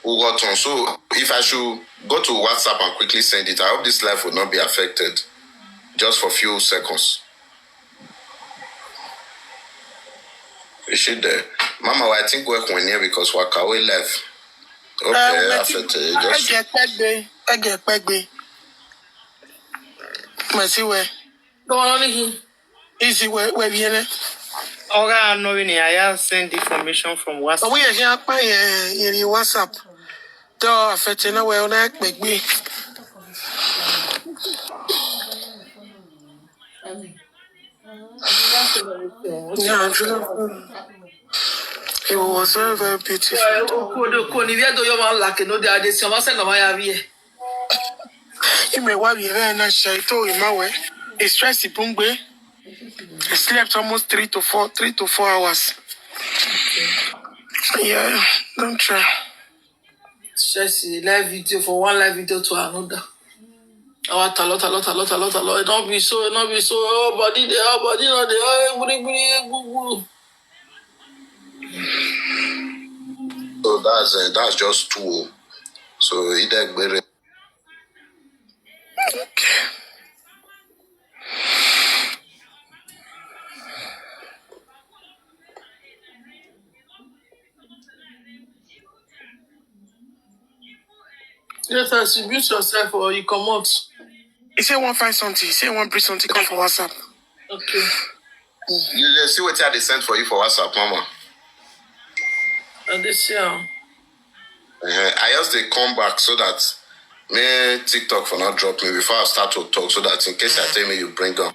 Ugoton. So if I should go to WhatsApp and quickly send it, I hope this life will not be affected just for a few seconds. You should Mama, I think work when here because Wakawe left. Okay, affected. I get back. Mercy where? Don't only him. Easy where we are. I know I have sent information from WhatsApp. We are here by WhatsApp. Do affect na well na make me. Yeah, it was very, very beautiful. You may well be very nice. I told him my way. It's stressy, Pungbe. I slept almost 3 to 4 hours. Yeah, don't try. Stressy, live video for one live video to another. A lot. Don't be so. Oh, body, no, So that's just 2. So either better. Yes, attribute yourself or you come out. He said one find something. He said one bring something come for WhatsApp. Okay. You just see what they sent for you for WhatsApp, Mama. And this year. I just they come back so that me TikTok for not drop me before I start to talk so that in case I tell me you bring up.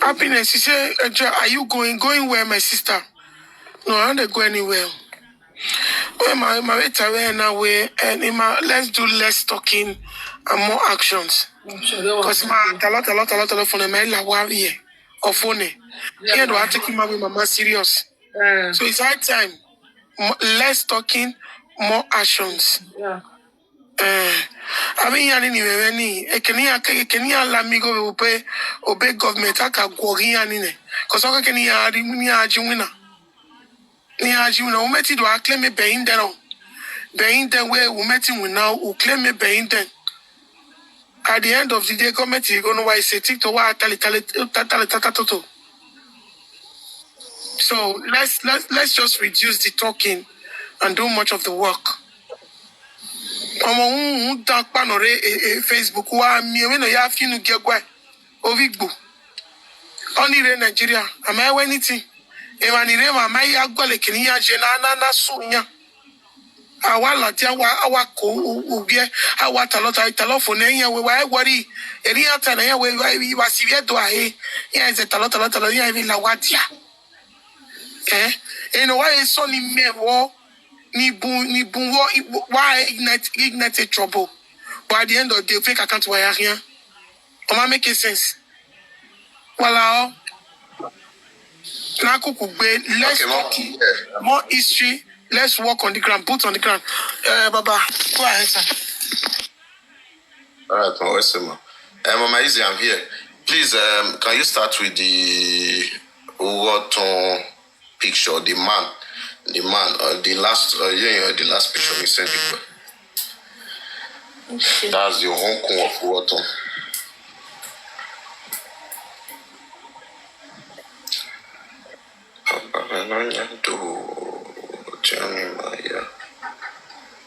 Happiness, he said, are you going where, my sister? No, I don't go anywhere. Well, my way now way and let's do less talking and more actions. Because a lot from the mail worry. of phone. Here do I take my mama serious. So it's high time. Less talking, more actions. Yeah. I mean, can you allow me go obey government? I can go in because I can hear the we met it to claim me paying them. Paying them where we met him now, who claim me paying them. At the end of the day, government is going to why say to what so let's just reduce the talking and do much of the work. Facebook wa mi we no ya finu gegwa ovigbo only re Nigeria am I anything e wa ni re ma mai agwale kini ya je na sunya awala ti awa ko ubie awa talofo na yen we wa worry eri ata na yen we wa sibe do ahe yen ze talotalo yen bi la wadia eno wa e so ni mewo ni bun why ignite trouble. But at the end of the day, fake account wire here. Am making sense? Voilà. Now let's talk more history. Let's work on the ground. Put on the ground. Baba, go ahead, sir. All right, Mama. Mama Izzy, I'm here. Please, can you start with the Ugoton picture, the man, the last picture you sent it. Okay. That's the Hong Kong of Ugoton.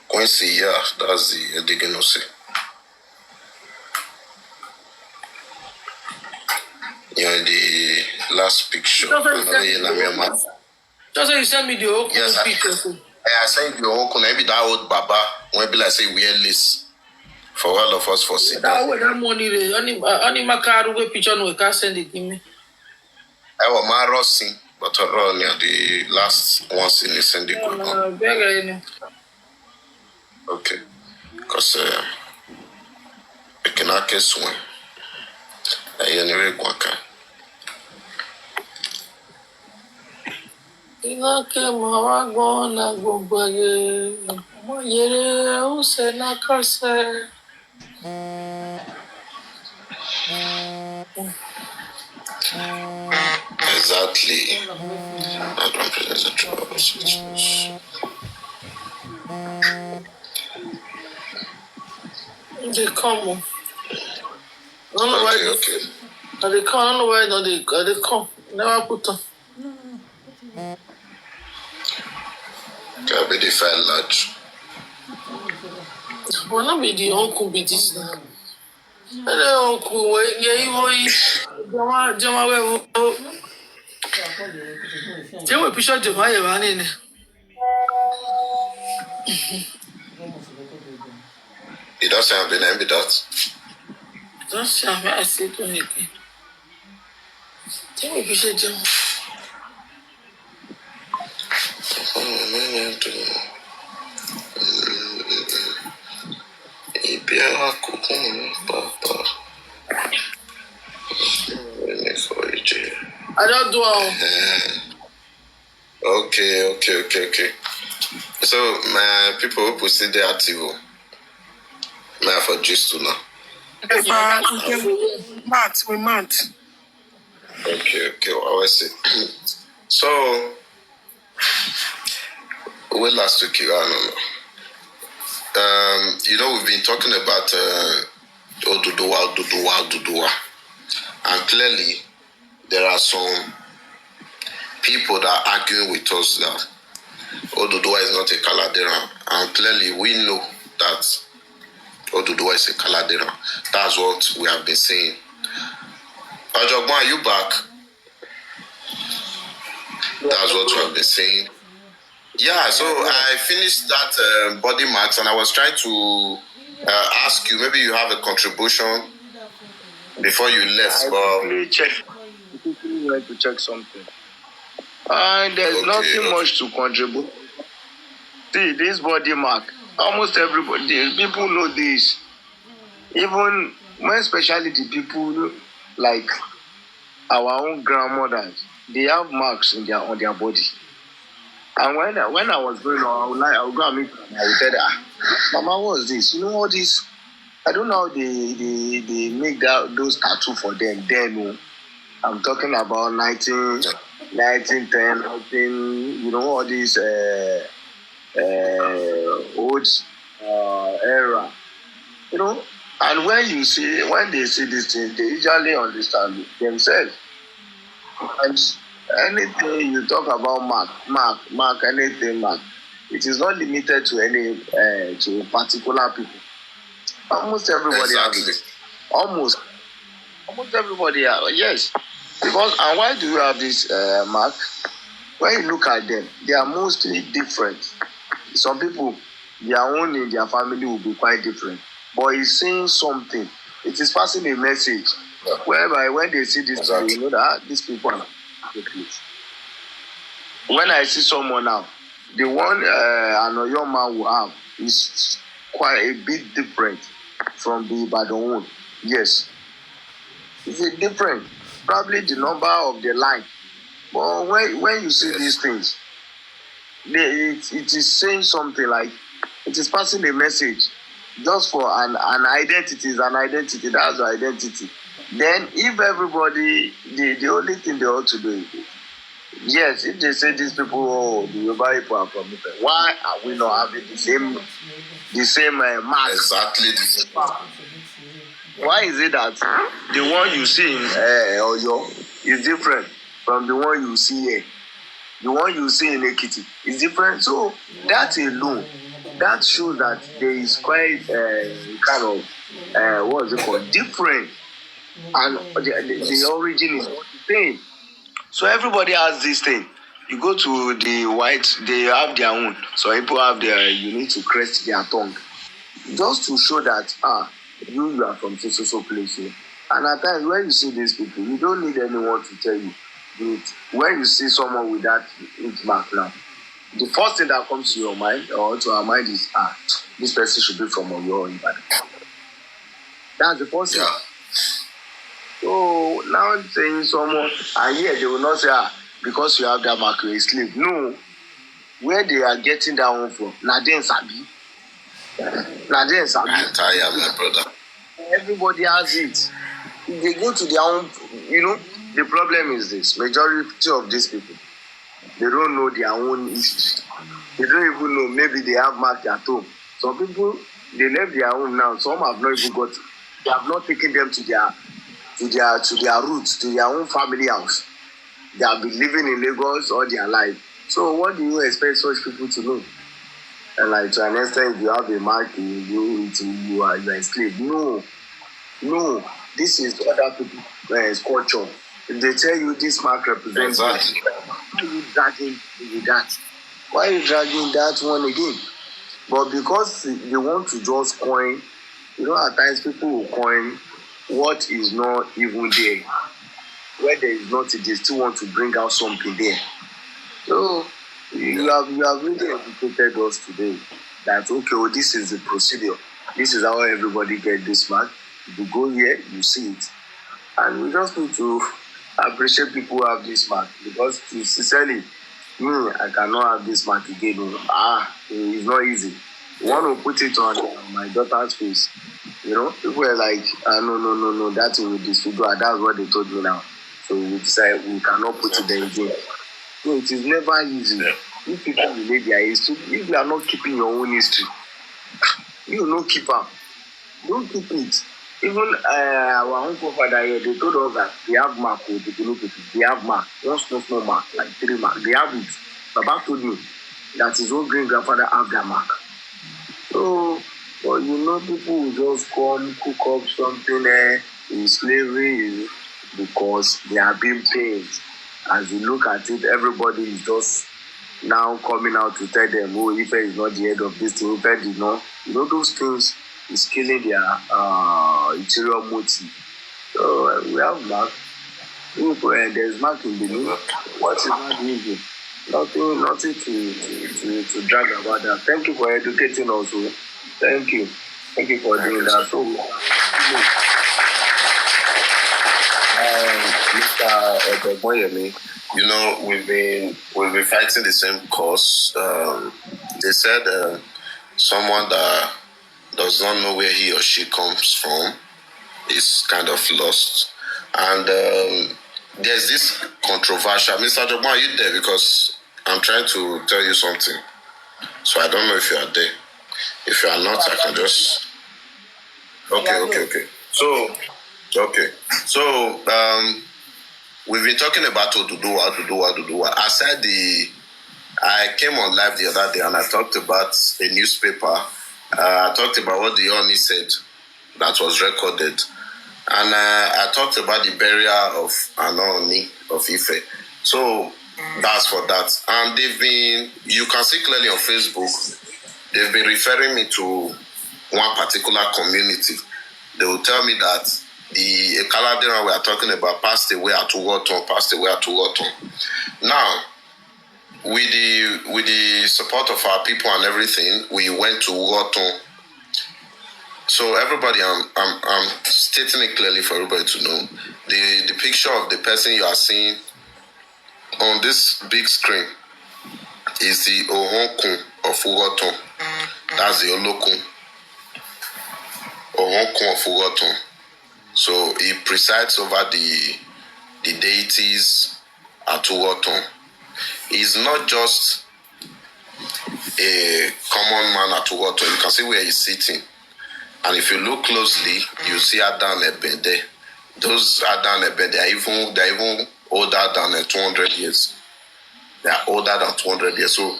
Quincy, yeah, that's the Diagnosis. Yeah, the last picture. Just so you send me the whole picture. I sent you the whole maybe that old Baba when be like say we list for all of us for see. That money, only my car we picture no can send it to me. I was my Rossi, but the last one in the send it. Okay, because I cannot guess when. I anyway guaca. Inake mawago na gombaye moyere use na kase. Exactly. I don't present the trouble. They come. Okay. They come. I don't know why they come. Never put them. Can be the file large. But not be the uncle be this now. Hello, uncle. Yeah, Jama, Jama, picture Jama, you're running. It doesn't have the name with that. Don't say I said it again. Jama, picture Jama. I don't do all. Okay. So, my people who see the active, now for just to know. We mat. Okay, I will see. So, when last week, I don't know. We've been talking about Oduduwa. And clearly, there are some people that are arguing with us that Oduduwa is not a Kaladera. And clearly, we know that Oduduwa is a Kaladera. That's what we have been saying. Ajogban, are you back? That's what we have been saying. Yeah, so I finished that body marks and I was trying to ask you, maybe you have a contribution before you left. I to check something. There's nothing much to contribute. See, this body mark, almost everybody, people know this. Even, more especially the people like our own grandmothers, they have marks on their body. And when I was growing up, I would go and meet them. I would tell them, Mama, what's this? You know what this? I don't know how they make those tattoo for them. Then I'm talking about 1910, you know, all these old era. You know, and when they see this thing, they usually understand themselves. And anything you talk about mark, anything mark, it is not limited to any to particular people. Almost everybody has it. Almost everybody has, yes. Because and why do you have this mark? When you look at them, they are mostly different. Some people, their own in their family will be quite different. But it's saying something. It is passing a message. Whereby when they see this, people, you know that these people are different. When I see someone now, the one an young man will have is quite a bit different from the Ibadan one. Yes. It's a different. Probably the number of the line. But when you see these things, it is saying something like, it is passing a message. Just for an identity is an identity. That's the identity. Then if everybody, the only thing they ought to do is, yes, if they say these people, the Yoruba people are from it, why are we not having the same mark? Exactly. Why is it that the one you see in Oyo is different from the one you see here? The one you see in Ekiti is different. So that alone, that shows that there is quite kind of what is it called, different, and the origin is not the same. So everybody has this thing. You go to the whites, they have their own. So people have their, you need to crest their tongue, just to show that you are from so place here. And at times when you see these people, you don't need anyone to tell you. When you see someone with that mark now, the first thing that comes to your mind or to our mind is, this person should be from Oyo or Ibadan. That's the first thing. Yeah. So now saying someone, and here they will not say, because you have that mark, you're a slave. No. Where they are getting that one from, Naden Sabi. Naden Sabi. I tire, my brother. Everybody has it. If they go to their own, you know, the problem is this. Majority of these people, they don't know their own history. They don't even know, maybe they have marked at home. Some people, they left their home now. Some have not even got, they have not taken them to their roots, to their own family house. They have been living in Lagos all their life. So what do you expect such people to know? And like to an extent, if you have a mark, you are a slave. No. This is other people's culture. If they tell you this mark represents, exactly. Why are you dragging that? Why are you dragging that one again? But because they want to just coin, you know, at times people will coin what is not even there. Where there is nothing, they still want to bring out something there. So you have really educated us today that, okay, well, this is the procedure. This is how everybody get this mark. If you go here, you see it. And we just need to appreciate people who have this mark, because sincerely, me, I cannot have this mark again. It's not easy. One will put it on my daughter's face. You know, people are like, no, that will disfigure. That's what they told me now. So we decided we cannot put it there again. So it is never easy. If people relate their history, if you are not keeping your own history, you will not keep up. Don't keep it. Even our own father here, they told us that they have mark with the people. They have mark, one small mark, like 3 mark. They have it. Baba told me that his own great grandfather have their mark. So, but you know, people will just come cook up something in slavery because they are being paid. As you look at it, everybody is just now coming out to tell them, oh, Ife is not the head of this thing, Ife did not. You know, those things is killing their interior motive. So we have mark. There's mark in the new. What is not easy? Nothing to drag about that. Thank you for educating us. Thank you for doing that. So Mr. Boyemi, you know, we've been fighting the same cause. They said someone that does not know where he or she comes from is kind of lost. And there's this controversial. Mr. Jobon, are you there? Because I'm trying to tell you something. So I don't know if you are there. If you are not, I can just. Okay. So, we've been talking about Oduduwa. I came on live the other day and I talked about a newspaper. I talked about what the Oni said that was recorded. And I talked about the burial of Anoni of Ife. So that's for that. And you can see clearly on Facebook, they've been referring me to one particular community. They will tell me that the Ekaladera we are talking about passed away at Ugoton. Now, with the support of our people and everything, we went to Ugoton. So everybody, I'm stating it clearly for everybody to know. The picture of the person you are seeing on this big screen is the Ohonkun of Ugoton. That's the Olokun. Ohonkun of Ugoton. So he presides over the deities at Ugoton. He's not just a common man at Ugoton. You can see where he's sitting. And if you look closely, you see Adan Ebede. Those Adan Ebede are even older than 200 years. They are older than 200 years. So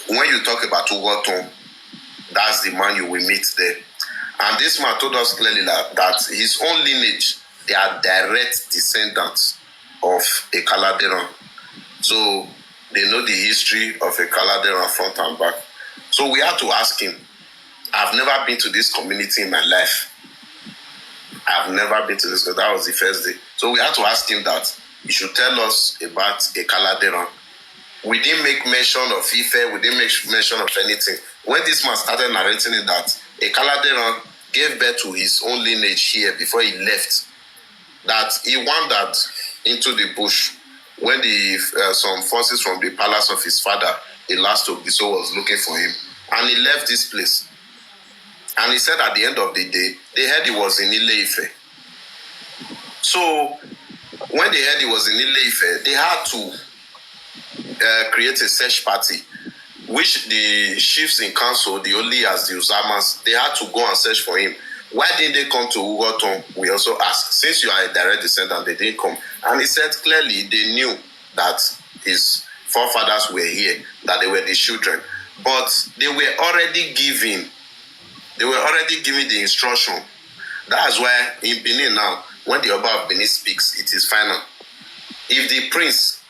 when you talk about Ugoton, that's the man you will meet there. And this man told us clearly that his own lineage, they are direct descendants of a Kaladeran. So they know the history of a Kaladeran front and back. So we had to ask him. I've never been to this community in my life. I've never been to this, because that was the first day. So we had to ask him that he should tell us about a Kaladeran. We didn't make mention of Ife, we didn't make mention of anything. When this man started narrating it, that a Kaladeran gave birth to his own lineage here before he left, that he wandered into the bush when some forces from the palace of his father, Elastobiso, was looking for him. And he left this place. And he said at the end of the day, they heard he was in Ile-Ife. So when they heard he was in Ile-Ife, they had to create a search party, which the chiefs in council, the Olias, the Uzamas, they had to go and search for him. Why didn't they come to Ugoton? We also asked. Since you are a direct descendant, they didn't come. And he said clearly they knew that his forefathers were here, that they were the children. But they were already given the instruction. That's why in Benin now, when the Oba of Benin speaks, it is final. If the prince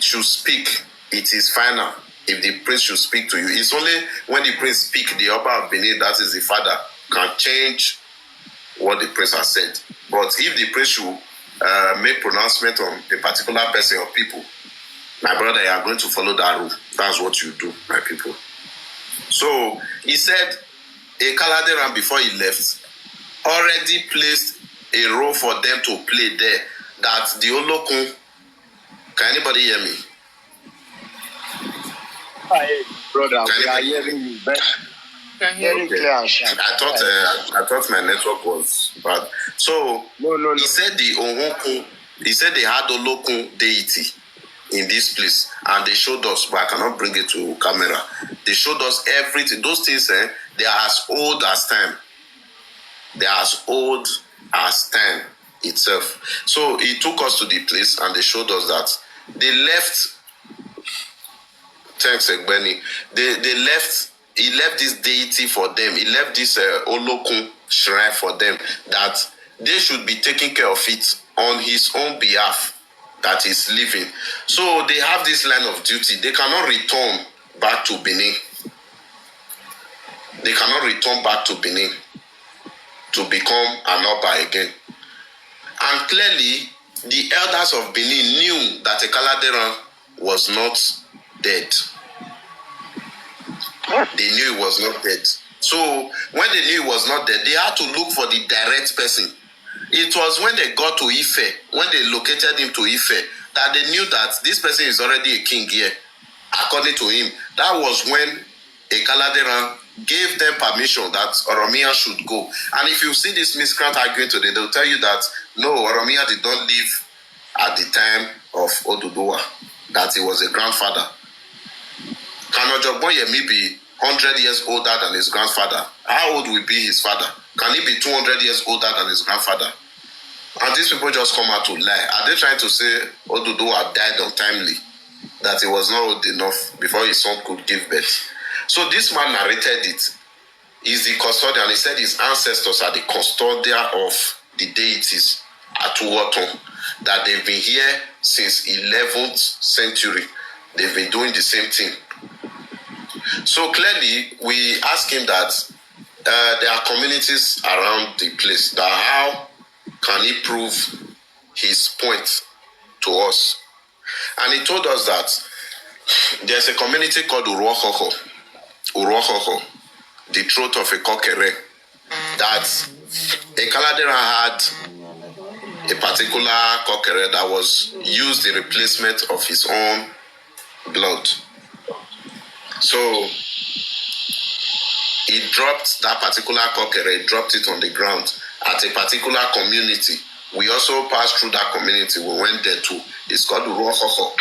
should speak, it is final. If the prince should speak to you, it's only when the prince speaks, the Oba of Benin, that is the father, can change what the prince has said. But if the prince should make pronouncement on a particular person or people, my brother, you are going to follow that rule. That's what you do, my people. So he said, a Kaladeran, before he left, already placed a role for them to play there. That the Olokun. Can anybody hear me? Hi, brother. We are hearing you very clear and sharp. I thought my network was bad. So No. He said the Ohonkun. He said they had Olokun deity in this place, and they showed us, but I cannot bring it to camera. They showed us everything. Those things, they are as old as time. They are as old as time itself. So he took us to the place, and they showed us that they left. Thanks, Egbeni. They left. He left this deity for them. He left this Olokun shrine for them, that they should be taking care of it on his own behalf, that is living. So they have this line of duty. They cannot return back to Benin. They cannot return back to Benin to become an Oba again. And clearly, the elders of Benin knew that a Kaladeran was not dead. They knew he was not dead. So when they knew he was not dead, they had to look for the direct person. It was when they got to Ife, when they located him to Ife, that they knew that this person is already a king here. According to him, that was when Ekaladeran gave them permission that Oromia should go. And if you see this miscreant arguing today, they'll tell you that no, Oromia did not live at the time of Oduduwa, that he was a grandfather. Can Ojogbon Yemi be 100 years older than his grandfather? How old will be his father? Can he be 200 years older than his grandfather? And these people just come out to lie. Are they trying to say Oduduwa died untimely? That he was not old enough before his son could give birth? So this man narrated it. He's the custodian. He said his ancestors are the custodian of the deities at Uwoton, that they've been here since 11th century. They've been doing the same thing. So clearly, we asked him that there are communities around the place. That how can he prove his point to us? And he told us that there's a community called Uruokoko, the throat of a cockere, that a Kaladera had a particular cockere that was used in replacement of his own blood. So he dropped that particular cockere, dropped it on the ground at a particular community. We also passed through that community. We went there too. It's called Uruokoko.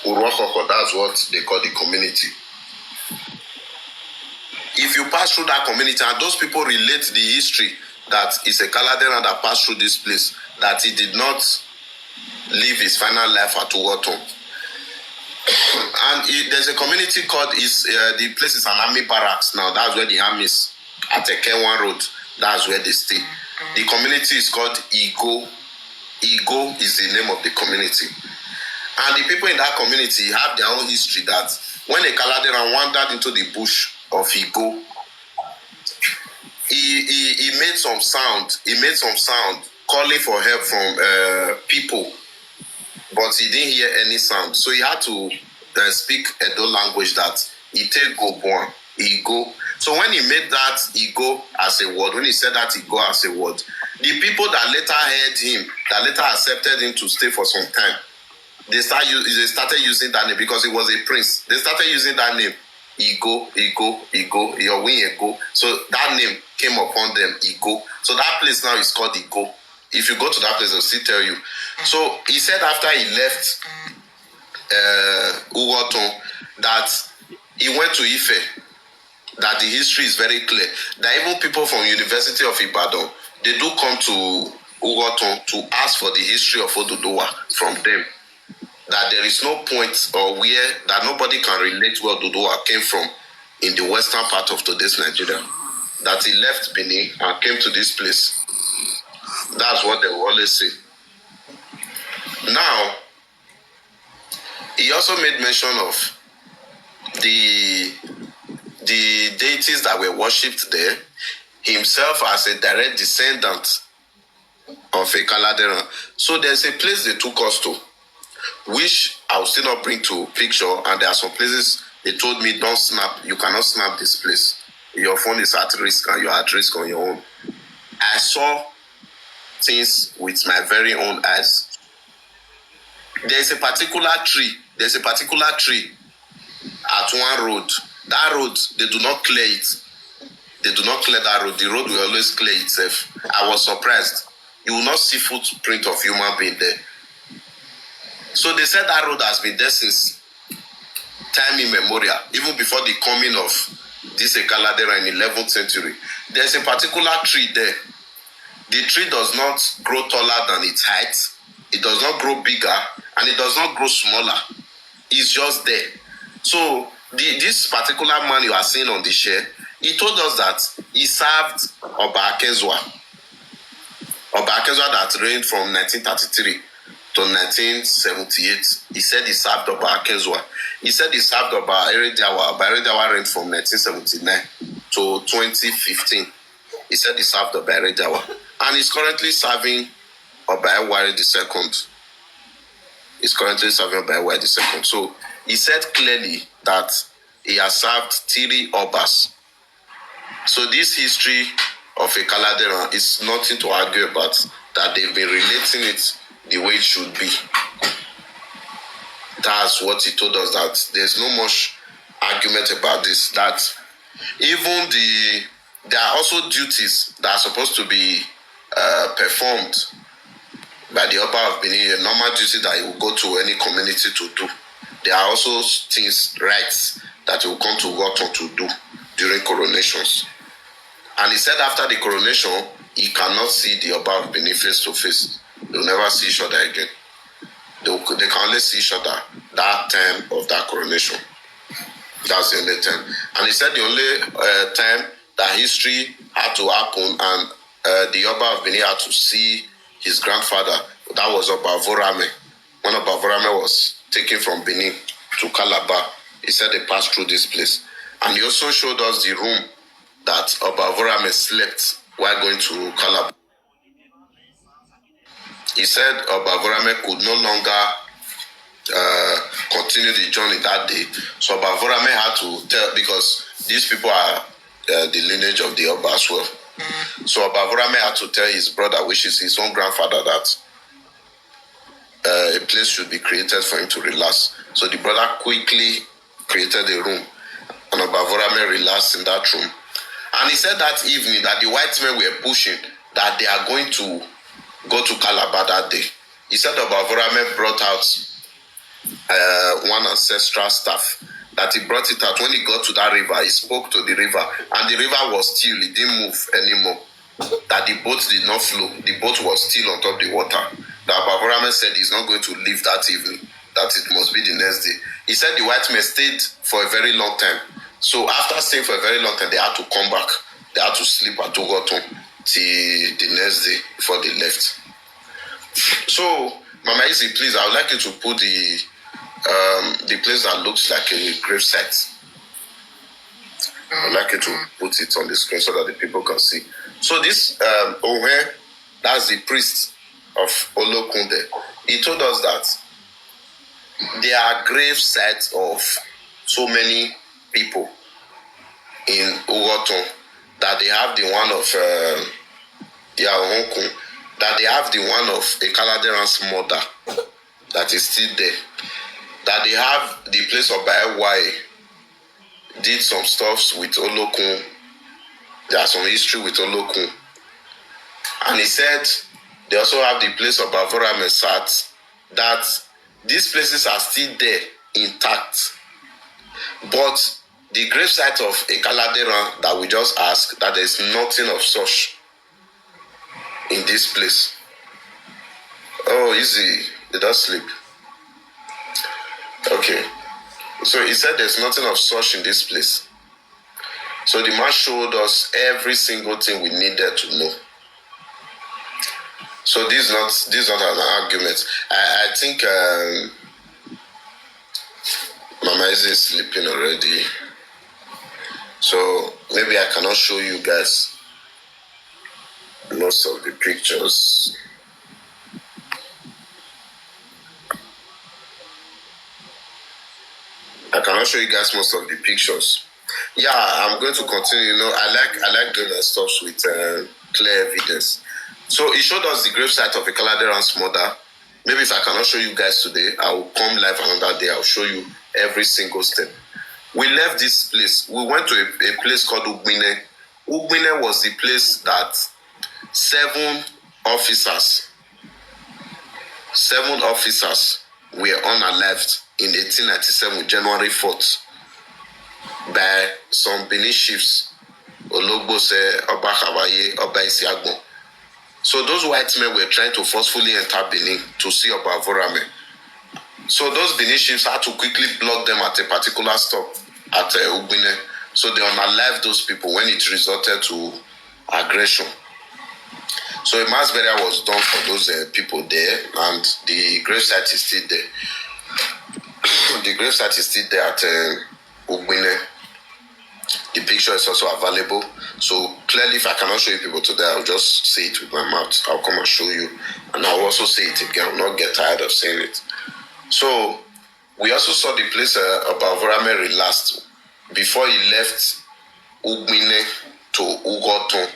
Uruokoko, that's what they call the community. If you pass through that community, and those people relate the history that it's a Kaladera that passed through this place, that he did not live his final life at Uwoton. And there's a community called, the place is an army barracks now. That's where the army is, at Ekenwan Road. That's where they stay. The community is called Igo. Igo is the name of the community. And the people in that community have their own history, that when a Kaladera wandered into the bush of Igo, he made some sound. He made some sound calling for help from people, but he didn't hear any sound. So he had to speak Edo language, that Igo. So when he made that Igo as a word, when he said that Igo as a word, the people that later heard him, that later accepted him to stay for some time, they started using that name because he was a prince. They started using that name, Igo, your wing Igo. So that name came upon them, Igo. So that place now is called Igo. If you go to that place, they'll still tell you. So he said after he left Uwoton, that he went to Ife, that the history is very clear. That even people from University of Ibadan, they do come to Uwoton to ask for the history of Oduduwa from them. That there is no point or where that nobody can relate where Oduduwa came from in the western part of today's Nigeria. That he left Benin and came to this place. That's what they will always say. Now, he also made mention of the deities that were worshipped there, himself as a direct descendant of a Kaladera. So there's a place they took us to, which I will still not bring to picture, and there are some places they told me, don't snap, you cannot snap this place. Your phone is at risk and you're at risk on your own. I saw things with my very own eyes. There's a particular tree at one road. That road, they do not clear it. They do not clear that road. The road will always clear itself. I was surprised. You will not see footprint of human being there. So they said that road has been there since time immemorial, even before the coming of this Ekaladera in 11th century. There's a particular tree there. The tree does not grow taller than its height. It does not grow bigger, and it does not grow smaller. It's just there. So this particular man you are seeing on the share, he told us that he served Oba Akezwa. Oba Akezwa that reigned from 1933 to 1978. He said he served Oba Akezwa. He said he served Oba Erejawa. Oba Erejawa reigned from 1979 to 2015. He said he served Oba Erejawa. And he's currently serving Oba Ewari II. He's currently serving Oba Ewari II. So he said clearly that he has served 3 Obas. So this history of a Kaladeran is nothing to argue about, that they've been relating it the way it should be. That's what he told us, that there's no much argument about this, that even there are also duties that are supposed to be performed by the Oba of Benin, a normal duty that he will go to any community to do. There are also things, rights, that he will come to Ugoton to do during coronations. And he said after the coronation, he cannot see the Oba of Benin face to face. They will never see each other again. They can only see each other that time of that coronation. That's the only time. And he said the only time that history had to happen and the Oba of Benin had to see his grandfather, that was Oba Vorame. When Oba Vorame was taken from Benin to Calabar, he said they passed through this place. And he also showed us the room that Oba Vorame slept while going to Calabar. He said Oba Vorame could no longer continue the journey that day. So Oba Vorame had to tell, because these people are the lineage of the Oba as well. So Oba Vorame had to tell his brother, which is his own grandfather, that a place should be created for him to relax. So the brother quickly created a room, and Oba Vorame relaxed in that room. And he said that evening that the white men were pushing that they are going to go to Calabar that day. He said Oba Vorame brought out one ancestral staff, that he brought it out. When he got to that river, he spoke to the river, and the river was still, it didn't move anymore. That the boat did not flow, the boat was still on top of the water. That Oba Vorame said he's not going to leave that evening, that it must be the next day. He said the white men stayed for a very long time. So after staying for a very long time, they had to come back. They had to sleep at Ugoton till the next day before they left. So, Mama Izzy, please, I would like you to put the place that looks like a grave site. I would like you to put it on the screen so that the people can see. So this Ohe, that's the priest of Olokunde. He told us that there are grave sites of so many people in Ugoton, that they have the one of Yahonkun, that they have the one of a Kaladeran's mother that is still there, that they have the place of Baewai did some stuff with Olokun. There's some history with Olokun. And he said they also have the place of Bavora Mesat, that these places are still there intact. But the gravesite of a Kaladeran that we just asked, that there is nothing of such in this place. Oh, easy. Did I sleep? Okay. So he said there's nothing of such in this place. So the man showed us every single thing we needed to know. So this is not an argument. I think Mama is sleeping already. So maybe I cannot show you guys most of the pictures. I cannot show you guys most of the pictures. Yeah, I'm going to continue. You know, I like doing stuff with clear evidence. So he showed us the gravesite of a Kaladeran's mother. Maybe if I cannot show you guys today, I will come live another day. I'll show you every single step. We left this place. We went to a place called Ugbine. Ugbine was the place that 7 officers were unalived in 1897, January 4th, by some Benin chiefs, Ologbose, Oba Kawaye, Oba Isiagbon. So those white men were trying to forcefully enter Benin to see Oba Vorame. So those Benin chiefs had to quickly block them at a particular stop at Ugbine. So they unalived those people when it resorted to aggression. So a mass burial was done for those people there, and the gravesite is still there. The gravesite is still there at Ugbine. The picture is also available. So clearly, if I cannot show you people today, I'll just say it with my mouth. I'll come and show you, and I'll also say it again. I'll not get tired of saying it. So we also saw the place Oba Vorame relaxed before he left Ugbine to Ugoton.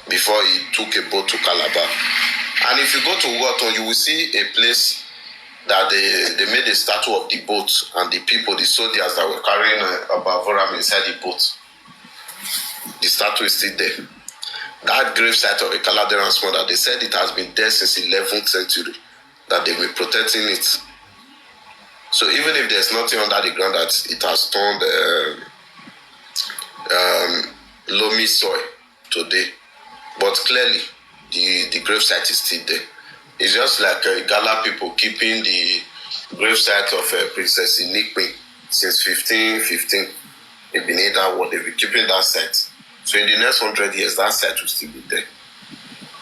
before he took a boat to Calabar. And if you go to Ugoton, you will see a place that they made a statue of the boat and the people, the soldiers that were carrying Abavoram inside the boat. The statue is still there. That grave site of Ekaladeran's mother, they said it has been there since 11th century, that they were protecting it. So even if there's nothing under the ground, that it has turned loamy soil today. But clearly, the grave site is still there. It's just like Gala people keeping the grave site of Princess Inikwe since 1515. They've been in that war, they've been keeping that site. So in the next 100 years, that site will still be there.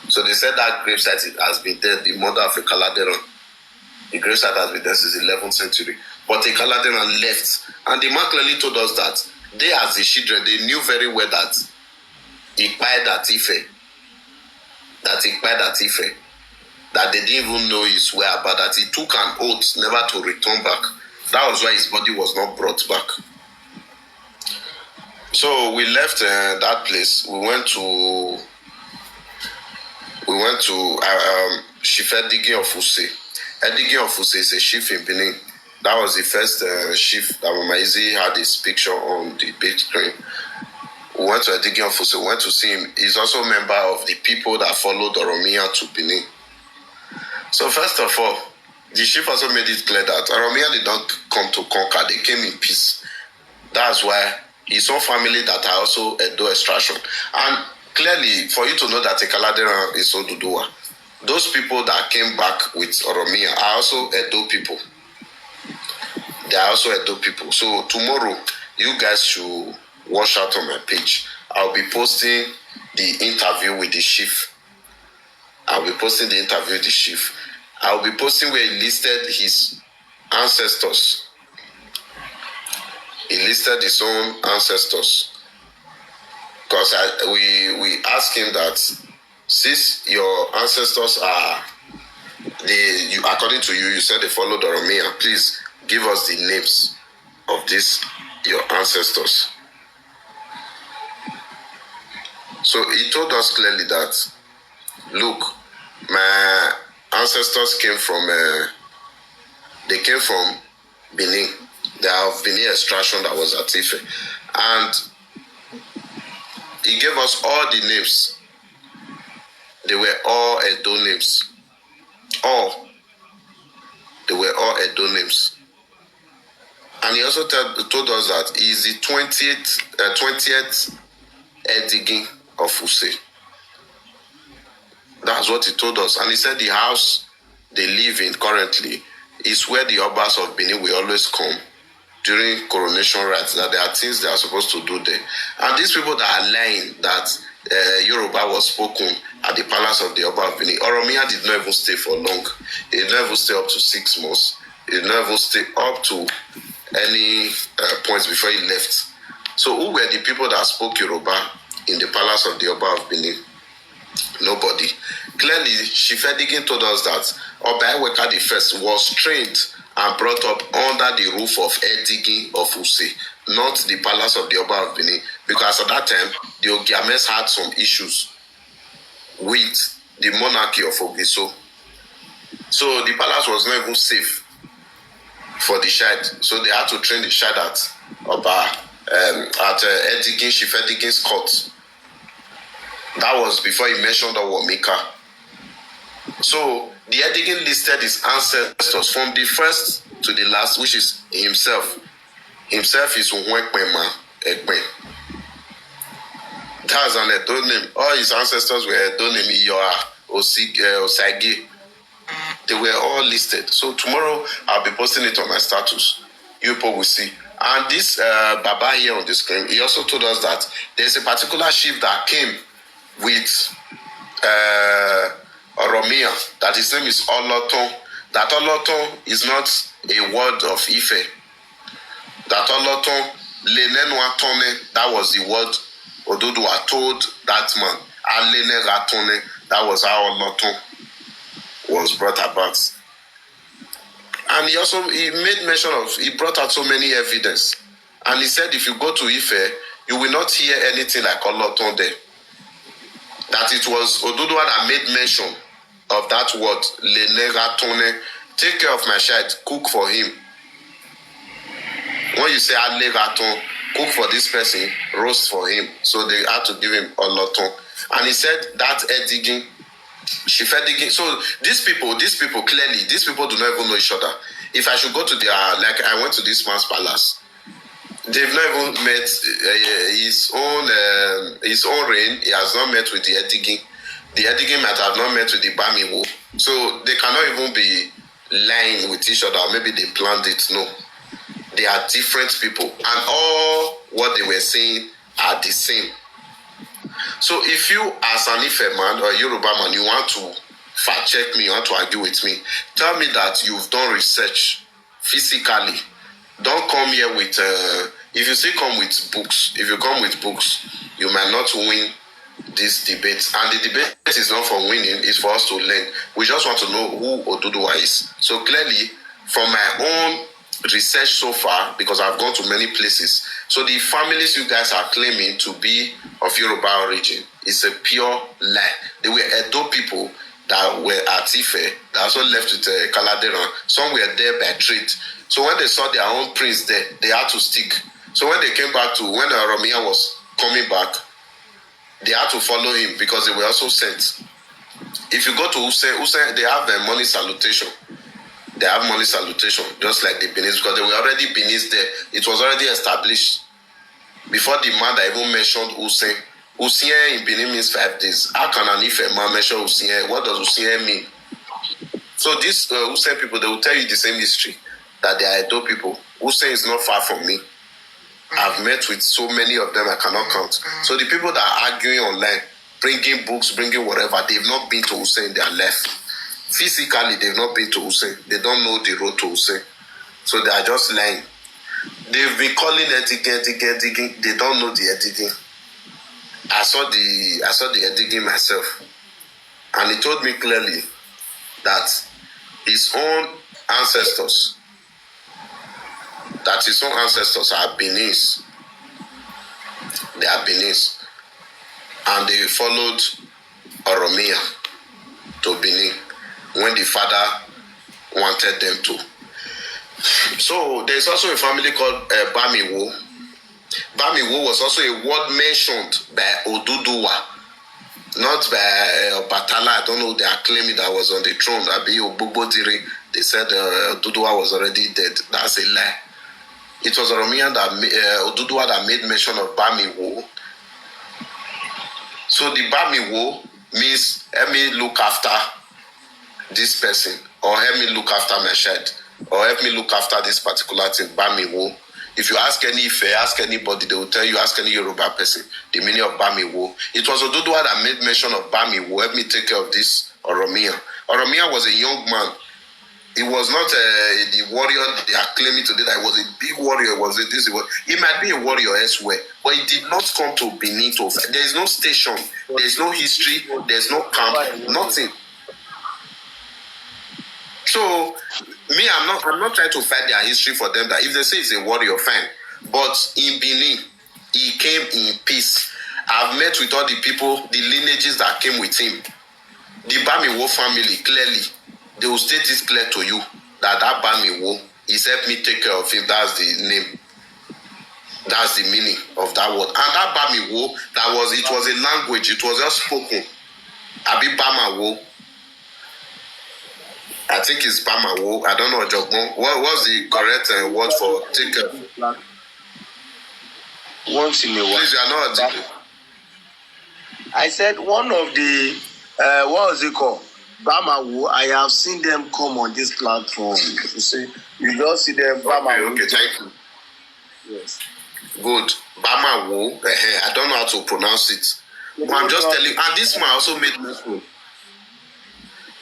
So they said that grave site has been there, the mother of Ekaladeran. The grave site has been there since the 11th century. But Ekaladeran left. And the man clearly told us that they, as the children, they knew very well that he died at Ife. That they didn't even know his whereabouts, that he took an oath never to return back. That was why his body was not brought back. So we left that place. We went to Chief Edighi of Use. Edighi of Use is a chief in Benin. That was the first chief that Mama Izzy had his picture on the big screen. We went to Edighi of Use. We went to see him. He's also a member of the people that followed Oromia to Benin. So first of all, the chief also made it clear that Oromia did not come to conquer, they came in peace. That's why his own family that are also Edo extraction. And clearly, for you to know that Ekaladeran is Oduduwa, those people that came back with Oromia are also Edo people. They are also Edo people. So tomorrow, you guys should watch out on my page. I'll be posting the interview with the chief. I'll be posting where he listed his ancestors. He listed his own ancestors. Because we asked him that since your ancestors are, according to you, you said they followed Oromia, please give us the names of your ancestors. So he told us clearly that, look, my ancestors came from Benin. They have Benin extraction that was at Ife. And he gave us all the names. They were all Edo names. They were all Edo names. And he also told us that he is the 20th Edighi of Use. That's what he told us. And he said the house they live in currently is where the Obas of Benin will always come during coronation rites, that there are things they are supposed to do there. And these people that are lying that Yoruba was spoken at the palace of the Oba of Benin, Oromia did not even stay for long. He did not even stay up to 6 months. He did not even stay up to any points before he left. So who were the people that spoke Yoruba in the palace of the Oba of Benin? Nobody. Clearly, Chief Edighi told us that Oba Eweka the First was trained and brought up under the roof of Edighi of Use, not the palace of the Oba of Benin, because at that time, the Ogiames had some issues with the monarchy of Ogiso. So the palace was not even safe for the child. So they had to train the child at Edighi, Chief Edighi's court. That was before he mentioned Owomika. So the Edighi listed his ancestors from the first to the last, which is himself. Himself is Unwekpema Ekpe. That's an Edo name. All his ancestors were Edo name, Iyoa, Osage. They were all listed. So tomorrow I'll be posting it on my status. You people will see. And this Baba here on the screen, he also told us that there's a particular chief that came with Oromia, that his name is Oloton. That Oloton is not a word of Ife. That Oloton, Lenenwa Tone, that was the word Oduduwa told that man. And Lene Ratone, that was how Oloton was brought about. And he made mention of, he brought out so many evidence. And he said if you go to Ife, you will not hear anything like Oloton there. that it was Oduduwa that made mention of that word, Leneratone, take care of my child, cook for him. When you say Aleraton, cook for this person, roast for him. So they had to give him Oloton. And he said that Edigin, she fed digging. So these people clearly, these people do not even know each other. If I should go to their, like I went to this man's palace, they've not even met his own reign. He has not met with the Edigin. The Edigin might have not met with the Bamiwo. So they cannot even be lying with each other. Maybe they planned it. No. They are different people. And all what they were saying are the same. So if you, as an Ife man or a Yoruba man, you want to fact check me, you want to argue with me, tell me that you've done research physically. Don't come here with, if you say come with books, if you come with books, you might not win this debate. And the debate is not for winning, it's for us to learn. We just want to know who Oduduwa is. So clearly, from my own research so far, because I've gone to many places, so the families you guys are claiming to be of Yoruba origin is a pure lie. They were Edo people that were at Ife, that also left with Kaladeran. Some were there by trade. So when they saw their own prince there, they had to stick. So when they came back to, when Oromia was coming back, they had to follow him because they were also sent. If you go to Use, they have a money salutation. They have money salutation, just like the Benin, because they were already Benin there. It was already established. Before the man that even mentioned Usain. Usain in Benin means 5 days. How can an Ife man mention Usain? What does Usain mean? So these Usain people, they will tell you the same history, that they are Edo people. Usain is not far from me. I've met with so many of them, I cannot count. So the people that are arguing online, bringing books, bringing whatever, they've not been to Usain in their life. Physically, they've not been to Usain. They don't know the road to Usain. So they are just lying. They've been calling Edigin. They don't know the Edigin. I saw the Edigin myself. And he told me clearly that his own ancestors are Benis. They are Benis. And they followed Oromia to Benin when the father wanted them to. So there's also a family called Bamiwo. Bamiwo was also a word mentioned by Oduduwa, not by Batala. I don't know, they are claiming that was on the throne. Abi Ogbobodiri, they said Oduduwa was already dead. That's a lie. It was Oromia that Oduduwa that made mention of Bamiwo. So the Bamiwo means help me look after this person, or help me look after my child, or help me look after this particular thing, Bamiwo. If you ask any Ife, ask anybody, they will tell you, ask any Yoruba person, the meaning of Bamiwo. It was Oduduwa that made mention of Bamiwo, help me take care of this Oromia. Oromia was a young man. He was not the warrior they are claiming today that he was a big warrior. He might be a warrior elsewhere, but he did not come to Benin to fight. There is no station, there is no history, there is no camp, nothing. So me, I'm not trying to fight their history for them. That if they say he's a warrior, fine. But in Benin, he came in peace. I've met with all the people, the lineages that came with him. The Bamiwo family, clearly, they will state it clear to you that Bamiwo is helped me take care of him. That's the name. That's the meaning of that word. And that Bamiwo, it was a language. It was just spoken. Abi Bamawo. I think it's Bamawo. I don't know, Jogbon. What's the correct word for take care? Once in a while. Please, you are not articulate. I said one of the, what was it called? Bamawo. I have seen them come on this platform. You see, you just see them. Bamawo. Okay, thank you. Yes. Good. Bamawo. I don't know how to pronounce it. But I'm just telling you. And this man also made mention.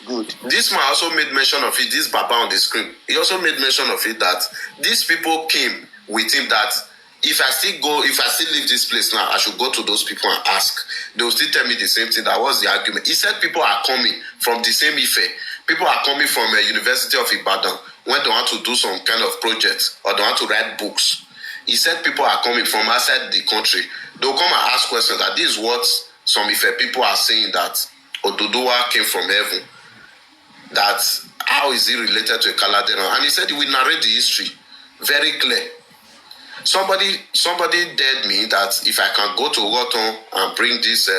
Good. This man also made mention of it. This Baba on the screen. He also made mention of it that these people came with him that if I still leave this place now, I should go to those people and ask. They will still tell me the same thing. That was the argument. He said people are coming from the same Ife. People are coming from a University of Ibadan when they want to do some kind of project or they want to write books. He said people are coming from outside the country. They'll come and ask questions that this is what some Ife people are saying that Oduduwa came from heaven. That how is he related to a Kaladera? And he said he will narrate the history very clear. Somebody dared me that if I can go to Woton and bring this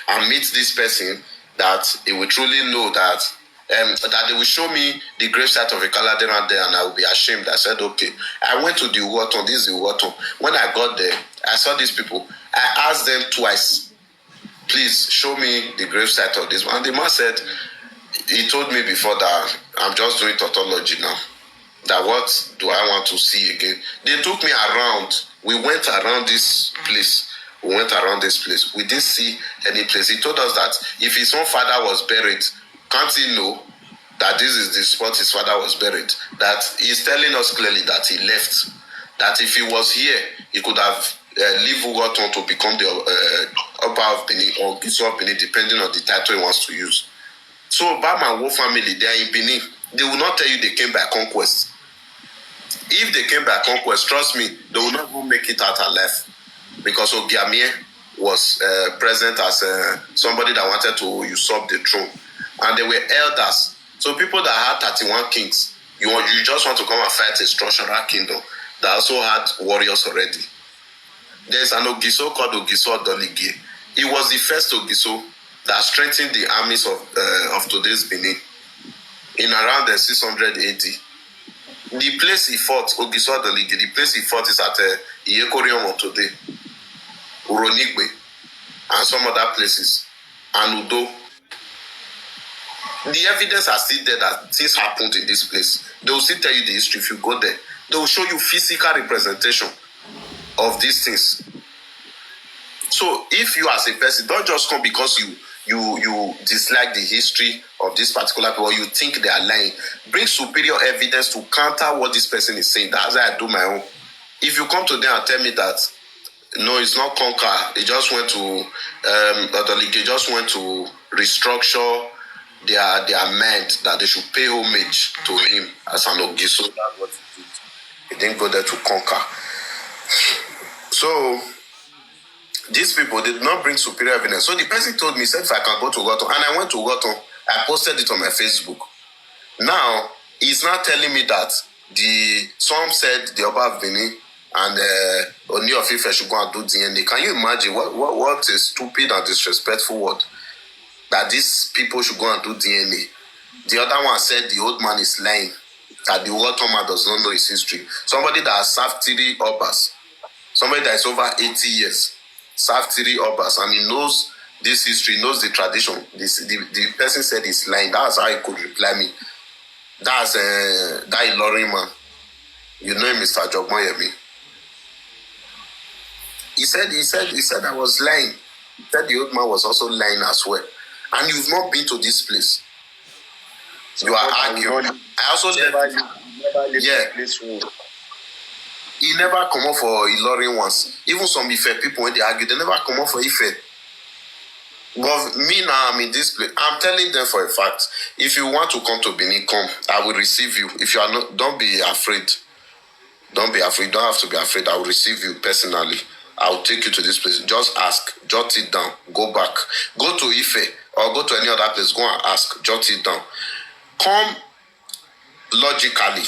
and meet this person, that he will truly know that that they will show me the gravesite of a Kaladera there, and I will be ashamed. I said, okay. I went to the Woton. This is the Woton. When I got there, I saw these people. I asked them twice, please show me the gravesite of this one. And the man said, he told me before that I'm just doing tautology now. That what do I want to see again? They took me around. We went around this place. We didn't see any place. He told us that if his own father was buried, can't he know that this is the spot his father was buried? That he's telling us clearly that he left. That if he was here, he could have leave Ugoton to become the upper of Benin or Giso of Benin, depending on the title he wants to use. So Bam and Wo family, they are in Benin. They will not tell you they came by conquest. If they came by conquest, trust me, they will not even make it out alive. Because Ogiamie was present as somebody that wanted to usurp the throne. And they were elders. So people that had 31 kings, you just want to come and fight a structural kingdom that also had warriors already. There's an Ogiso called Ogiso Odolige. He was the first Ogiso that strengthened the armies of today's Benin in around the 600 AD. The place he fought, Ogiso Odolige, the place he fought is at Iyekorion today, Uronigbe, and some other places, and Udo. The evidence are still there that things happened in this place. They will still tell you the history if you go there. They will show you physical representation of these things. So if you as a person, don't just come because you dislike the history of this particular people, or you think they are lying. Bring superior evidence to counter what this person is saying. That's how I do my own. If you come to them and tell me that no, it's not conquer, they just went to they just went to restructure their mind, that they should pay homage to him as an Ogiso. That's what he did. He didn't go there to conquer. So these people did not bring superior evidence. So the person told me, said if I can go to Ugoton, and I went to Ugoton, I posted it on my Facebook. Now he's not telling me that some said the Oba of Benin and Oni of Ife should go and do DNA. Can you imagine what a stupid and disrespectful word? That these people should go and do DNA. The other one said the old man is lying, that the Ugoton man does not know his history. Somebody that has served 3 Obas, somebody that is over 80 years, served 3 Obas, and he knows this history, knows the tradition. The person said he's lying. That's how he could reply me. That's that Ilorin man. You know him, Mr. Jogmoyemi. He said I was lying. He said the old man was also lying as well. And you've not been to this place. You are arguing. I also never this room. He never come up for Ilorin once. Even some Ife people, when they argue, they never come up for Ife. But me now, I'm in this place. I'm telling them for a fact. If you want to come to Benin, come. I will receive you. If you are not, don't be afraid. Don't be afraid. You don't have to be afraid. I will receive you personally. I will take you to this place. Just ask. Jot it down. Go back. Go to Ife or go to any other place. Go and ask. Jot it down. Come logically.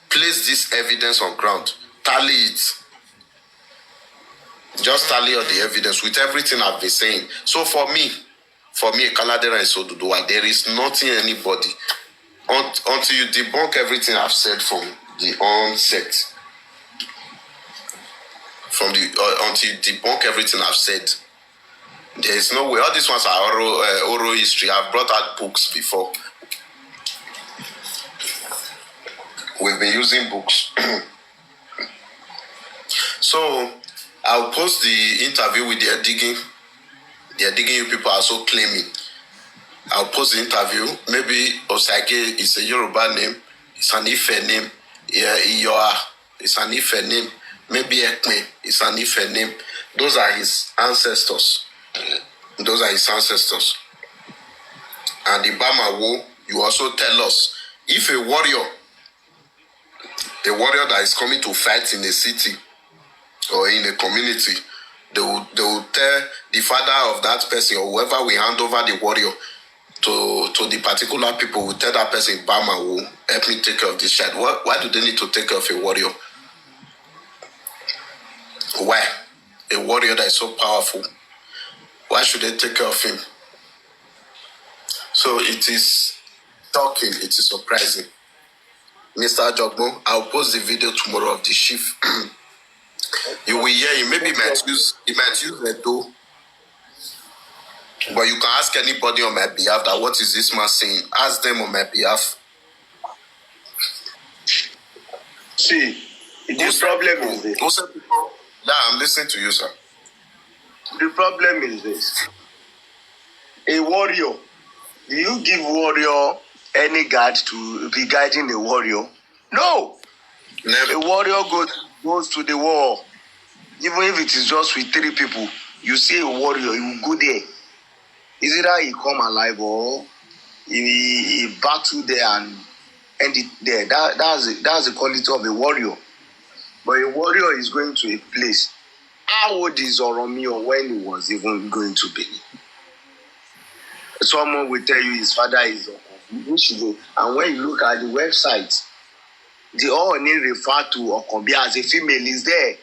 Place this evidence on ground. Tally it. Just tally all the evidence with everything I've been saying. So for me, a Kaladera is Oduduwa. There is nothing anybody until you debunk everything I've said from the onset. Until you debunk everything I've said, there is no way. All these ones are oral history. I've brought out books before. We've been using books. So I'll post the interview with the Edigging. The Edigging you people are also claiming. I'll post the interview. Maybe Osage is a Yoruba name. It's an Ife name. Yeah, Iyoa is an Ife name. Maybe Ekme is an Ife name. Those are his ancestors. Those are his ancestors. And the Bama Wo, you also tell us, if a warrior that is coming to fight in a city or in a community, they will tell the the father of that person or whoever will hand over the warrior to the particular people, will tell that person, Bama will help me take care of this child. Why do they need to take care of a warrior? Why? A warrior that is so powerful. Why should they take care of him? So it is shocking, it is surprising. Mr. Jogbo, I'll post the video tomorrow of the chief. You will hear him. Maybe he might use a door. But you can ask anybody on my behalf that what is this man saying? Ask them on my behalf. See, the problem is this. Yeah, I'm listening to you, sir. The problem is this. A warrior, do you give warrior any guard to be guiding a warrior? No. Never. A warrior goes to the war. Even if it is just with 3 people, you see a warrior, he will go there. Is either he come alive or he battle there and end it there. That's the quality of a warrior. But a warrior is going to a place. How old is Oromio when he was even going to Benin? Someone will tell you his father is Okombi. And when you look at the website, they all only refer to Okombi as a female is there.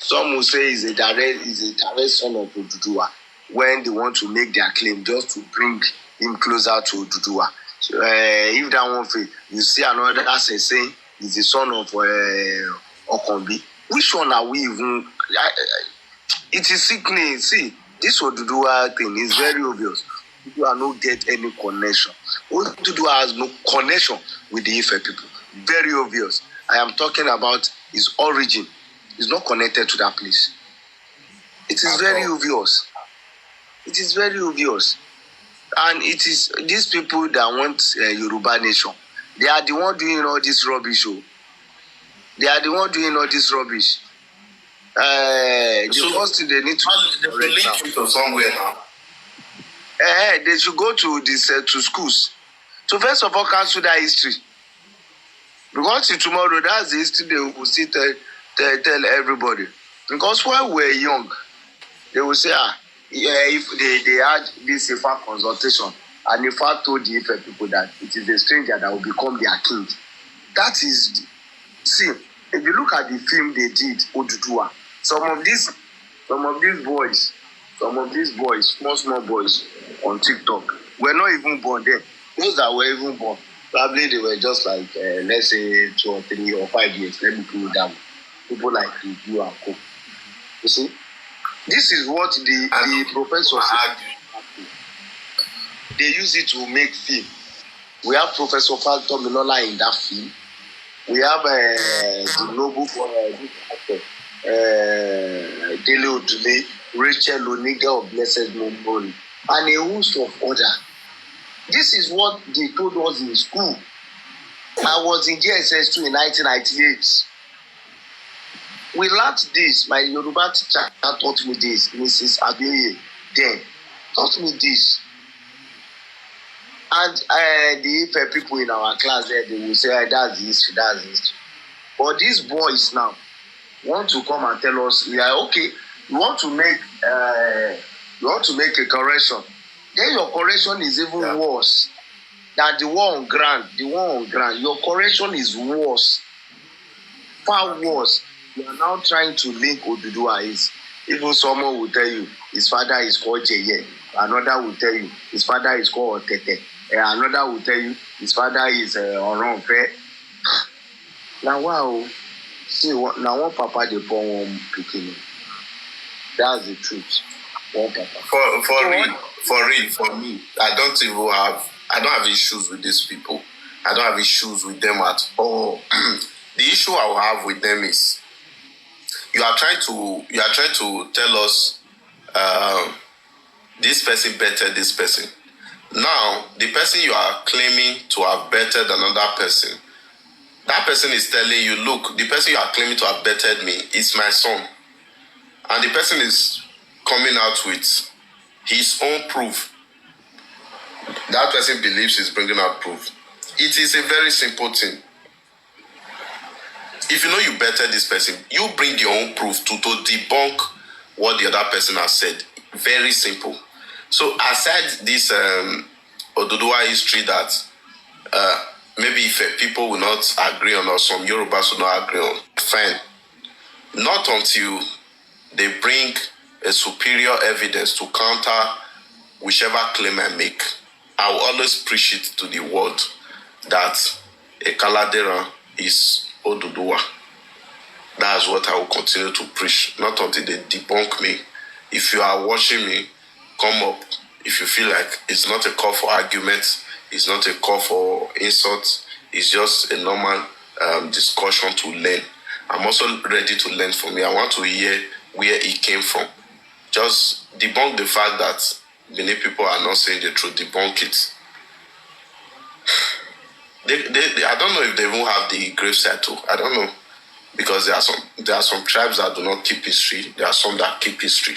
Some will say he's a direct son of Oduduwa when they want to make their claim just to bring him closer to Oduduwa. So, if that one fail, you see another that's saying he's the son of Okombi. Which one are we even? It is sickening. See, this Oduduwa thing is very obvious. Oduduwa don't get any connection. Oduduwa has no connection with the Ife people. Very obvious. I am talking about his origin. He's not connected to that place. It is very obvious. It is very obvious. And it is these people that want Yoruba nation. They are the one doing all this rubbish. They are the one doing all this rubbish. The first thing they need to link him to somewhere now. They should go to this to schools. So first of all, cancel that history. Because tomorrow, that's the history they will still tell everybody. Because when we were young, they will say, if they had this Ifa consultation, and Ifa told the Ife people that it is a stranger that will become their king. That is, see, if you look at the film they did, Oduduwa, some of these boys, small boys on TikTok, were not even born then. Those that were even born, probably they were just like, let's say 2 or 3 or 5 years. Let me put it down. People like you and Co. You see, this is what the professors they use it to make film. We have Professor Factor Minola in that film. We have the noble this actor, Dele Odule, Rachel Oniga of Blessed Memory, and a host of others. This is what they told us in school. I was in JSS2 in 1998. We learned this. My Yoruba teacher taught me this. Mrs. Abiye then taught me this. And the Ife people in our class there, they will say, that's the history, that's the history. But these boys now want to come and tell us, yeah, okay, you want to make a correction. Then your correction is even worse than the one on ground. The one on ground, your correction is worse, far worse. You are now trying to link Oduduwa is. Even someone will tell you his father is called Jeye. Another will tell you his father is called Otete. Another will tell you his father is Oronfe. Now wow, see what now one papa they born one picking. That's the truth. One papa. For me, I don't have issues with these people. I don't have issues with them at all. The issue I will have with them is you are trying to tell us this person bettered this person. Now, the person you are claiming to have bettered another person, that person is telling you, look, the person you are claiming to have bettered me is my son. And the person is coming out with his own proof. That person believes he's bringing out proof. It is a very simple thing. If you know you bettered this person, you bring your own proof to debunk what the other person has said. Very simple. So aside this Oduduwa history that maybe if people will not agree on, or some Yorubas will not agree on, fine. Not until they bring a superior evidence to counter whichever claim I make. I will always preach it to the world that Ekaladera is Oduduwa. That's what I will continue to preach, not until they debunk me. If you are watching me, come up. If you feel like it's not a call for argument, it's not a call for insult, it's just a normal discussion to learn. I'm also ready to learn from you. I want to hear where it came from. Just debunk the fact that many people are not saying the truth. Debunk it. I don't know if they won't have the gravesite too. I don't know. Because there are some tribes that do not keep history. There are some that keep history.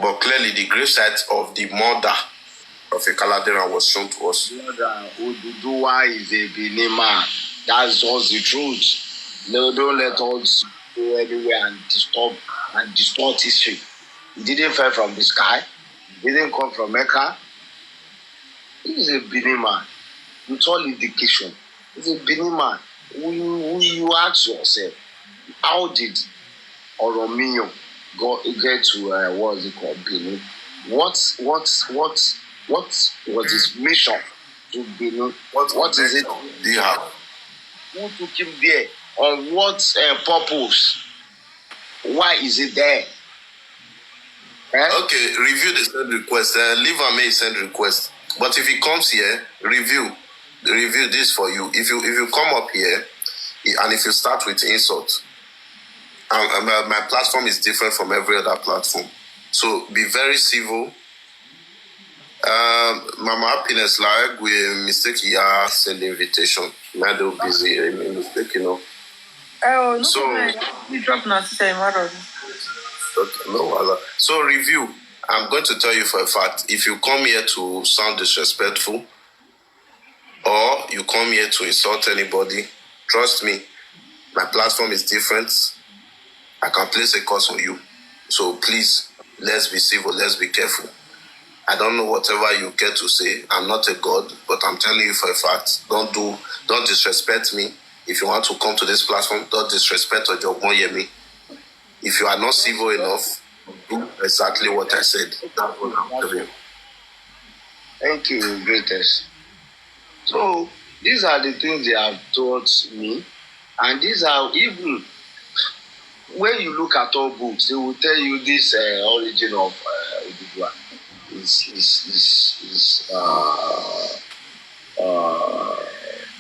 But clearly the gravesite of the mother of Ekaladera was shown to us. Oduduwa is a Benin man. That's just the truth. No, don't let us go anywhere and distort history. He didn't fall from the sky. He didn't come from Mecca. He is a Benin man. With all indication, he's a Benin man. You ask yourself, how did Oromiyan get to what is it called, Benin? What was his mission to Benin? What is it? Yeah. Who took him there? On what purpose? Why is it there? Okay, review the send request. Leave a mail send request. But if he comes here, review this for you. If you come up here, and if you start with insult, my platform is different from every other platform. So be very civil. Mama Happiness, like we mistake here, send invitation. Not do busy, mistake, you know. Oh, no. So You drop now, sister. no, so review. I'm going to tell you for a fact, if you come here to sound disrespectful, or you come here to insult anybody, trust me, my platform is different. I can place a curse on you. So please, let's be civil, let's be careful. I don't know whatever you care to say. I'm not a god, but I'm telling you for a fact, don't disrespect me. If you want to come to this platform, don't disrespect Ojogbon Yemi. If you are not civil enough, do exactly what I said. That's what I'm telling you. Thank you, greatest. So these are the things they have taught me, and these are even when you look at all books, they will tell you this origin of Oduduwa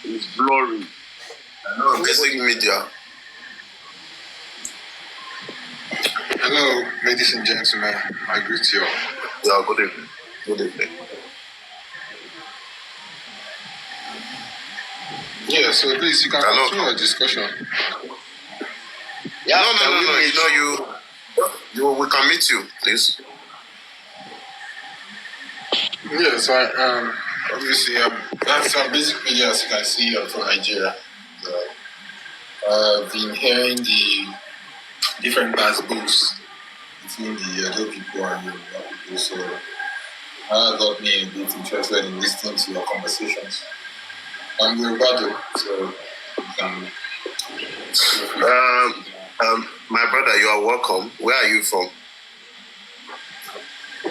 is glory. Basic media. Hello, ladies and gentlemen. I greet you all. Yeah, good evening. Good evening. Yeah, so please, you can continue your discussion. Yeah, No. We can meet you, please. Yes, obviously, that's some basic media, as you can see, I'm from Nigeria. I've been hearing the different books between the Edo people and the Yoruba people, so that got me a bit interested in listening to your conversations. I'm Yoruba, so you can. My brother, you are welcome. Where are you from?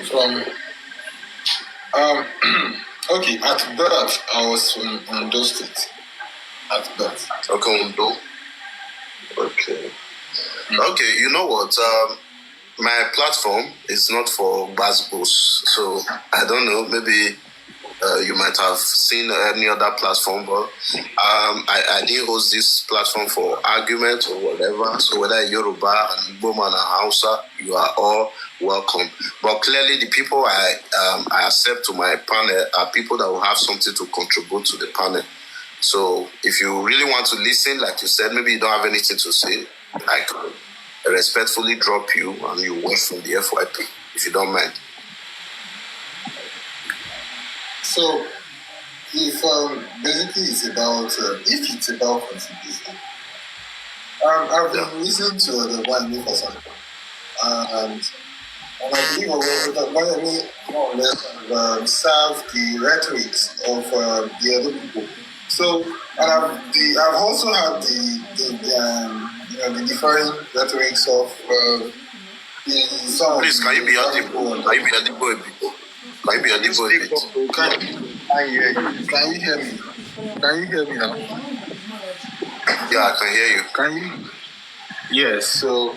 From okay, at birth I was from Ondo State. At birth. Okay, Ondo. Okay. Okay, you know what? My platform is not for Gbasgbos, so I don't know. Maybe you might have seen any other platform, but I didn't host this platform for argument or whatever. So whether Yoruba, and Igbo man, and Hausa, you are all welcome. But clearly, the people I accept to my panel are people that will have something to contribute to the panel. So if you really want to listen, like you said, maybe you don't have anything to say, I can respectfully drop you and you watch from the FYP, if you don't mind. So, if basically it's about if it's about contribution, I've been listening to the one for some, and And I believe that Miami more or less serve the rhetorics of the other people. So, and I've also had the different rhetorics of some of Please, the can you be audible? Can you be audible a bit? Can you be audible a bit? Can you hear me? Can you hear me now? Yeah, I can hear you. Can you? Yes. So,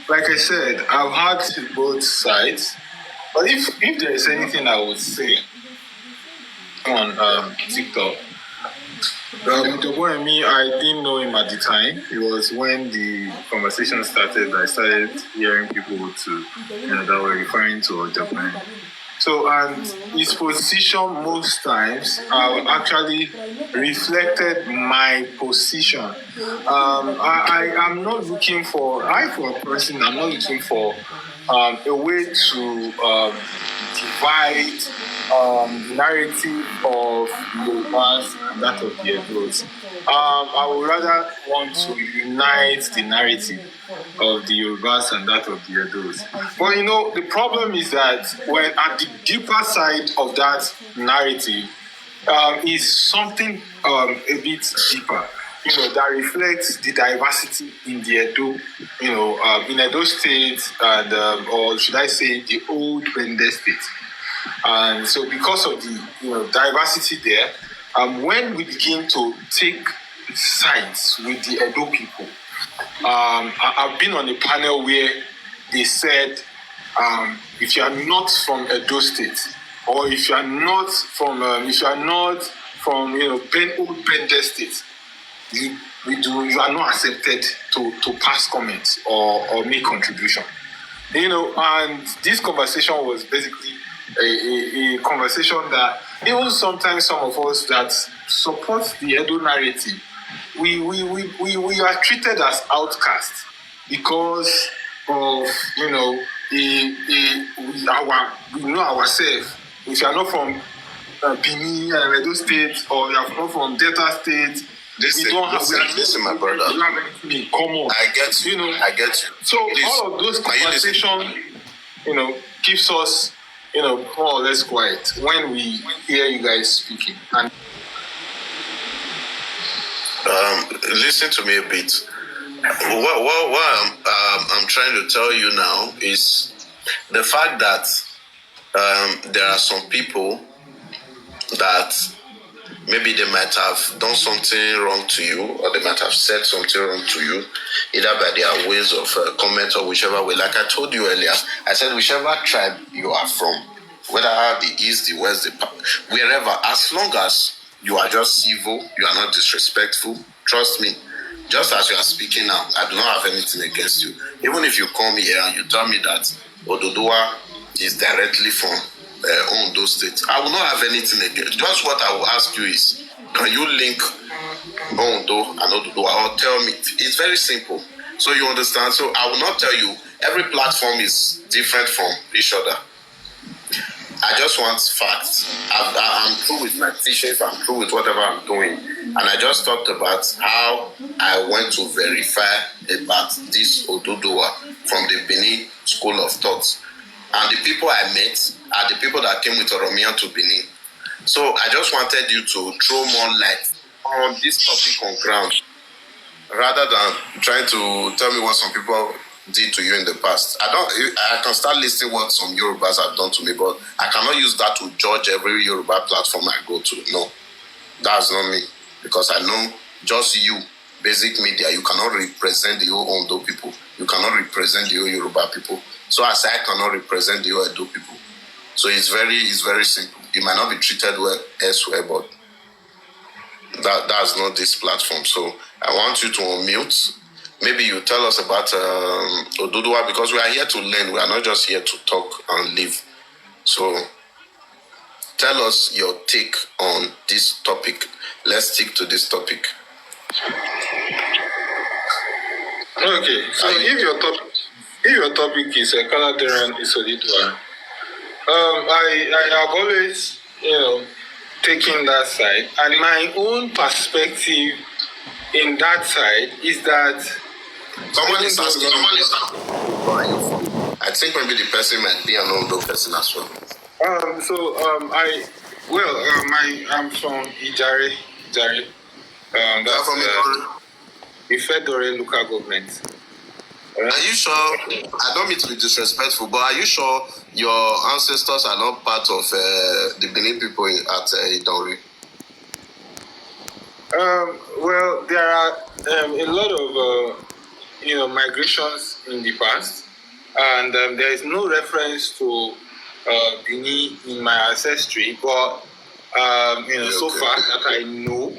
like I said, I've had both sides. But if there is anything I would say on TikTok, the boy and me, I didn't know him at the time. It was when the conversation started, I started hearing people that were referring to Ojapan. So, and his position most times actually reflected my position. I am not looking for, for a person, I'm not looking for a way to divide the narrative of Yorubas and that of the Edos. I would rather want to unite the narrative of the Yorubas and that of the Edos. But the problem is that when at the deeper side of that narrative is something a bit deeper, that reflects the diversity in the Edo, in Edo State and, or should I say, the old Bende State. And so because of the diversity there, when we begin to take sides with the Edo people, I've been on a panel where they said, if you are not from Edo State, or if you are not from old Bende State, you are not accepted to pass comments or make contribution. And this conversation was basically a conversation that even sometimes some of us that support the Edo narrative, we are treated as outcasts because of we know ourselves. If you are not from Benin and Edo State, or you are not from Delta State, Listen, my brother. We don't have anything in common. I get you. I get you. So please, all of those conversations, keeps us, more or less quiet when we hear you guys speaking. And listen to me a bit. What I'm trying to tell you now is the fact that there are some people that maybe they might have done something wrong to you, or they might have said something wrong to you, either by their ways of comment or whichever way. Like I told you earlier, I said whichever tribe you are from, whether the east, the west, wherever, as long as you are just civil, you are not disrespectful, trust me, just as you are speaking now, I do not have anything against you. Even if you come here and you tell me that Oduduwa is directly from Ondo State, I will not have anything against. Just what I will ask you is, can you link Ondo and Oduduwa, or tell me? It's very simple. So you understand? So I will not tell you. Every platform is different from each other. I just want facts. I'm through with my teachings. I'm through with whatever I'm doing. And I just talked about how I went to verify about this Oduduwa from the Benin School of Thought. And the people I met are the people that came with Oromia to Benin. So I just wanted you to throw more light on this topic on ground, rather than trying to tell me what some people did to you in the past. I can start listing what some Yorubas have done to me, but I cannot use that to judge every Yoruba platform I go to. No, that's not me. Because I know just you, Basic Media, you cannot represent the whole Ondo people. You cannot represent the whole Yoruba people. So as I cannot represent the whole Edo people. So it's very simple. You might not be treated well elsewhere, but that's not this platform. So I want you to unmute. Maybe you tell us about Oduduwa, because we are here to learn. We are not just here to talk and live. So tell us your take on this topic. Let's stick to this topic. Okay, so if your topic is Kaladeran is Oduduwa, I have always, taken that side, and my own perspective in that side is that Someone is asking. Where are you from? I think maybe the person might be an Ondo person as well. I'm from Ijare. That's from Ifedore local government. Are you sure? I don't mean to be disrespectful, but are you sure your ancestors are not part of the Benin people at Idori? Well, there are a lot of migrations in the past, and there is no reference to Benin in my ancestry, but so far that I know.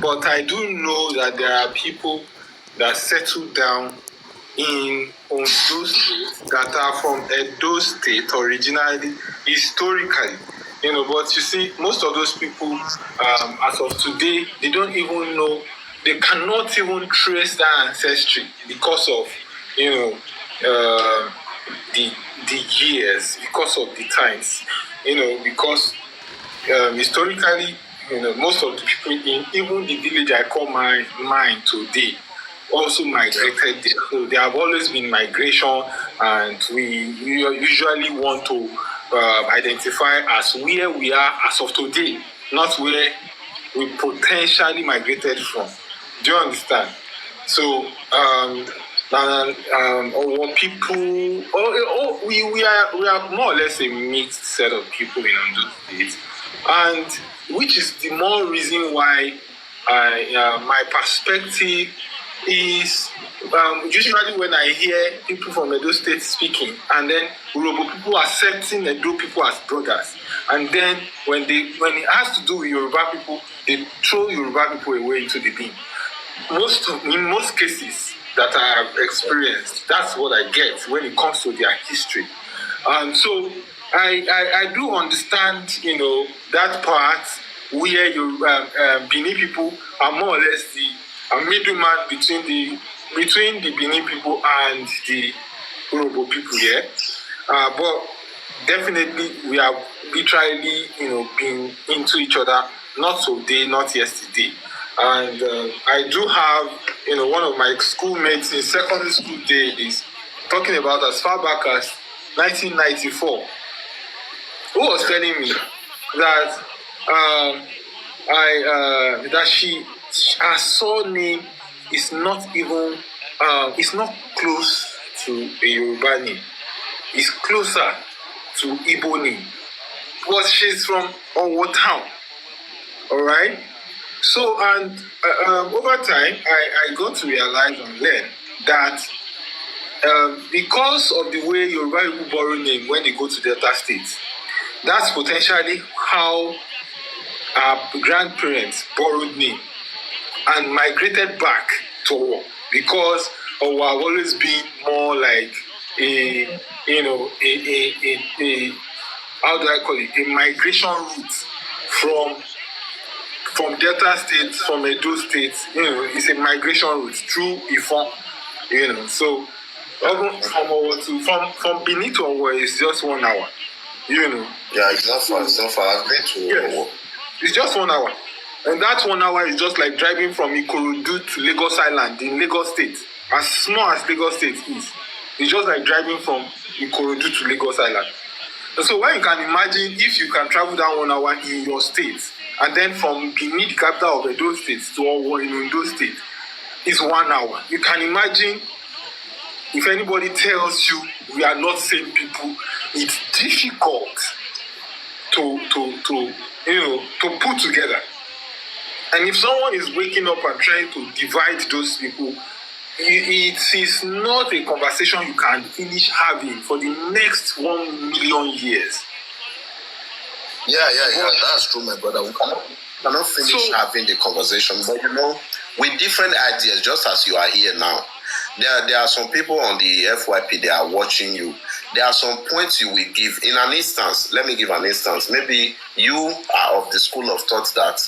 But I do know that there are people that settled down in Ondo State that are from Edo State originally, historically. But you see, most of those people, as of today, they don't even know, they cannot even trace their ancestry because of, the years, because of the times, because historically, most of the people in even the village I call mine today also migrated there. So there have always been migration, and we usually want to identify as where we are as of today, not where we potentially migrated from. Do you understand? So our people, we are more or less a mixed set of people in Ondo State, and which is the more reason why my perspective is usually when I hear people from Edo State speaking, and then Urobo people accepting Edo people as brothers, and then when it has to do with Yoruba people, they throw Yoruba people away into the bin. In most cases that I have experienced, that's what I get when it comes to their history. And so I do understand, that part where Benin people are more or less a middleman between the Benin people and the Urobo people here. But definitely we have literally, been into each other, not today, not yesterday. And I do have, one of my schoolmates in secondary school days talking about as far back as 1994, who was telling me that her surname is not even, it's not close to a Yoruba name. It's closer to Igbo name. But she's from Owo Town. All right? So, and over time, I got to realize and learn that because of the way Yoruba people borrow name when they go to Delta State, that's potentially how our grandparents borrowed name and migrated back to Owo, because Owo have always been more like a how do I call it, a migration route from Delta State, from Edo State. It's a migration route through Ifon. So from Benin to Owo is just 1 hour. Yeah, it's not far. It's not far. I've been to Owo. It's just 1 hour. And that 1 hour is just like driving from Ikorodu to Lagos Island in Lagos State. As small as Lagos State is, it's just like driving from Ikorodu to Lagos Island. And so when you can imagine if you can travel down 1 hour in your state, and then from Benin, the capital of Edo State, to Owo in Ondo State, is 1 hour. You can imagine if anybody tells you we are not same people, it's difficult to put together. And if someone is waking up and trying to divide those people, it is not a conversation you can finish having for the next 1 million years. Yeah, that's true, my brother. We cannot finish having the conversation, but with different ideas, just as you are here now. There are some people on the FYP, they are watching you. There are some points you will give. In an instance, let me give an instance. Maybe you are of the school of thought that,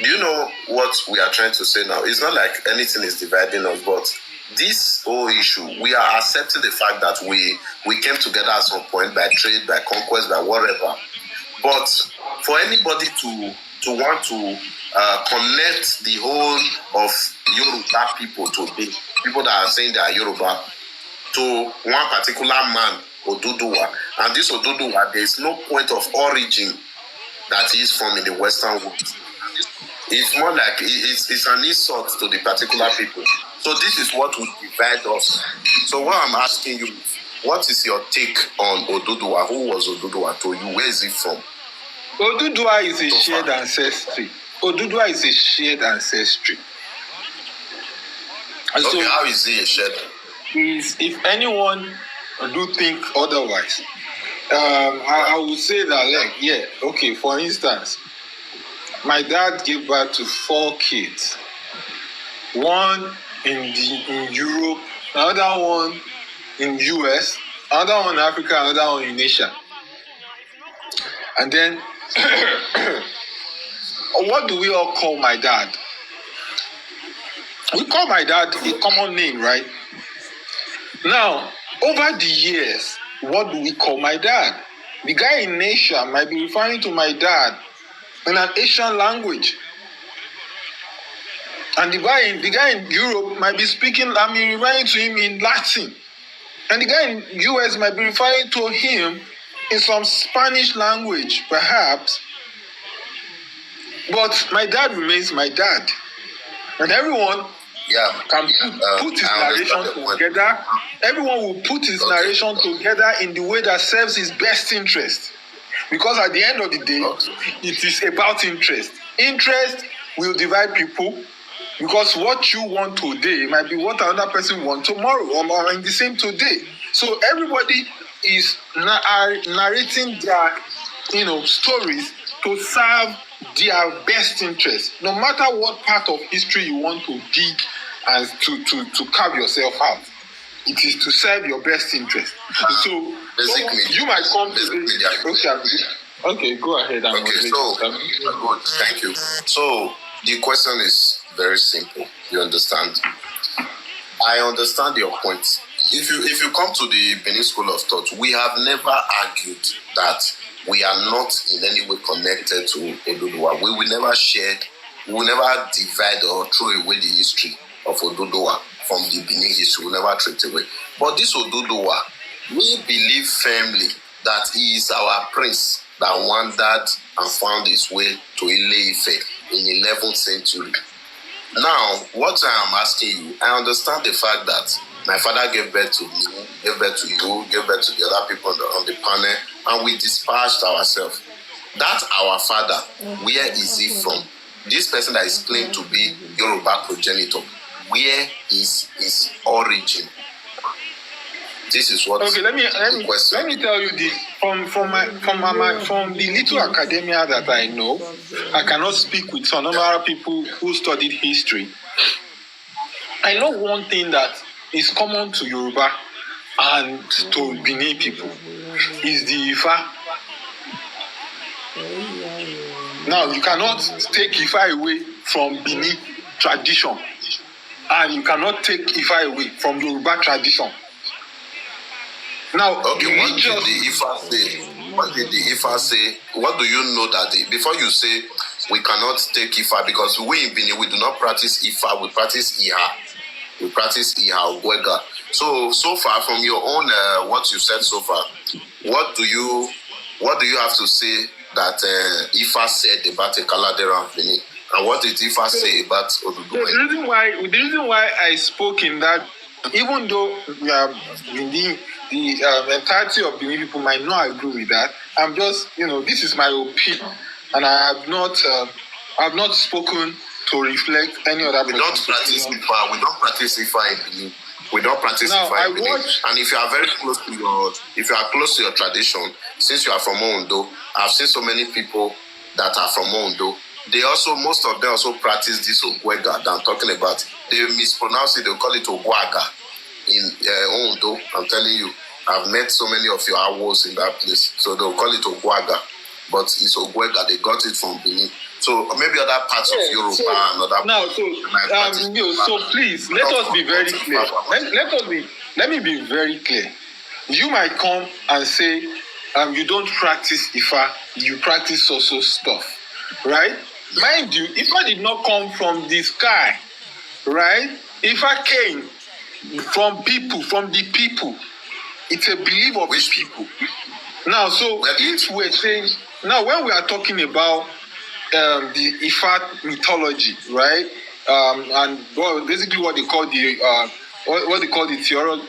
do you know what we are trying to say now? It's not like anything is dividing us, but this whole issue, we are accepting the fact that we came together at some point by trade, by conquest, by whatever. But for anybody to want to connect the whole of Yoruba people today, people that are saying they are Yoruba, to one particular man Oduduwa. And this Oduduwa, there is no point of origin that he is from in the Western world. It's more like it's an insult to the particular people. So this is what will divide us. So what I'm asking you, what is your take on Oduduwa? Who was Oduduwa to you? Where is he from? Oduduwa is a shared ancestry. Oduduwa is a shared ancestry. And Okay, so how is he a shared? if anyone do think otherwise, I would say that, like, yeah, okay, for instance, my dad gave birth to 4 kids. One in Europe, another one in US, another one in Africa, another one in Asia. And then, what do we all call my dad? We call my dad a common name, right? Now, over the years, what do we call my dad? The guy in Asia might be referring to my dad in an Asian language. And the guy in Europe might be referring to him in Latin. And the guy in US might be referring to him in some Spanish language, perhaps. But my dad remains my dad. And everyone can put his narration together. Everyone will put his narration together in the way that serves his best interest. Because at the end of the day, it is about interest. Interest will divide people, because what you want today might be what another person wants tomorrow, or in the same today. So everybody is narrating their stories to serve their best interest. No matter what part of history you want to dig and to carve yourself out, it is to serve your best interest. So basically, you might come to okay, go ahead. Okay, so good, thank you. So the question is very simple. You understand? I understand your point. If you come to the Benin School of Thought, we have never argued that we are not in any way connected to Oduduwa. We will never divide or throw away the history of Oduduwa from the Benin history. We will never throw it away. But this Oduduwa, we believe firmly that he is our prince that wandered and found his way to Ile-Ife in 11th century. Now, what I am asking you, I understand the fact that my father gave birth to me, gave birth to you, gave birth to the other people on the panel, and we dispatched ourselves. That our father, where is he from? This person that is claimed to be Yoruba progenitor, where is his origin? This is what. Okay, let me tell you this from the little academia that I know. I cannot speak with some other people who studied history. I know one thing that is common to Yoruba and to Benin people is the Ifa. Now, you cannot take Ifa away from Benin tradition, and you cannot take Ifa away from Yoruba tradition. Now, okay, what did the Ifa say? What did the Ifa say? What do you know that before you say we cannot take Ifa, because we in Benin, we do not practice Ifa, we practice Iha. We practice Iha Ogwega. So far from your own what you said so far, what do you have to say that Ifa said about Ekaladera and Benin? And what did Ifa say about Oduduwa? The reason why I spoke in that, even though the entirety of Benin people might not agree with that, I'm just, this is my opinion, and I have not spoken to reflect any other. We don't practice Ifa. We don't practice Ifa in Benin. We don't practice Ifa in Benin. And if you are very close to your tradition, since you are from Ondo, I've seen so many people that are from Ondo. Most of them also practice this Ogwega that I'm talking about. They mispronounce it. They call it Ogwaga in Ondo. I'm telling you, I've met so many of your awos in that place. So they'll call it Ogwaga, but it's Ogwega. They got it from Benin. So maybe other parts of Europe and other. Now, so please let us be very clear. Let me be very clear. You might come and say, you don't practice Ifa, you practice social stuff, right? Mind you, Ifa did not come from the sky, right? Ifa came from the people. It's a belief of the people. Now, so if we're saying, now when we are talking about the Ifat mythology, right? And basically what they call the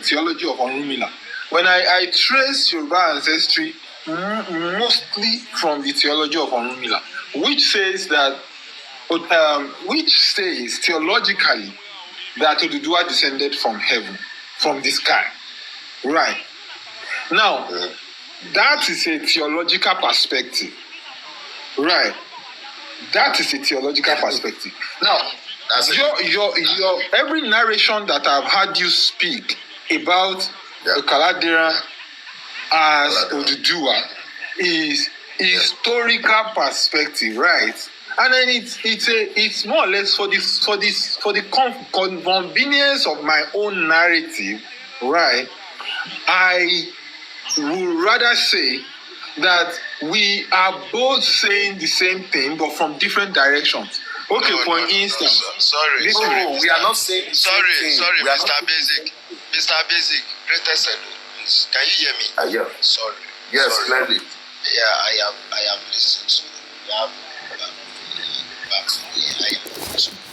theology of Orunmila. When I trace Yoruba ancestry mostly from the theology of Orunmila, which says theologically that Oduduwa descended from heaven, from the sky, right? Now, that is a theological perspective, right? That is a theological perspective. Now, your every narration that I've heard you speak about the Kaladera as Oduduwa is historical perspective, right? And then it's more or less for the convenience of my own narrative, right? I would rather say that we are both saying the same thing, but from different directions. Okay, for instance. Sorry. We are not saying the same thing. Sorry, Mr. Basic. Mr. Basic, greatest hello, please. Can you hear me? Yeah. Sorry. Yes, clearly. Yeah, I am listening to you. You have back to me. I am listening.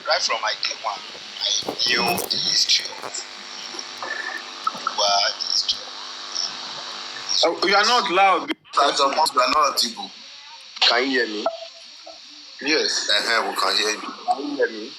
Right from my day one, I knew the history of the history. You are not loud. You are not Tibu. Can you hear me? Yes. We can hear you. Can you hear me?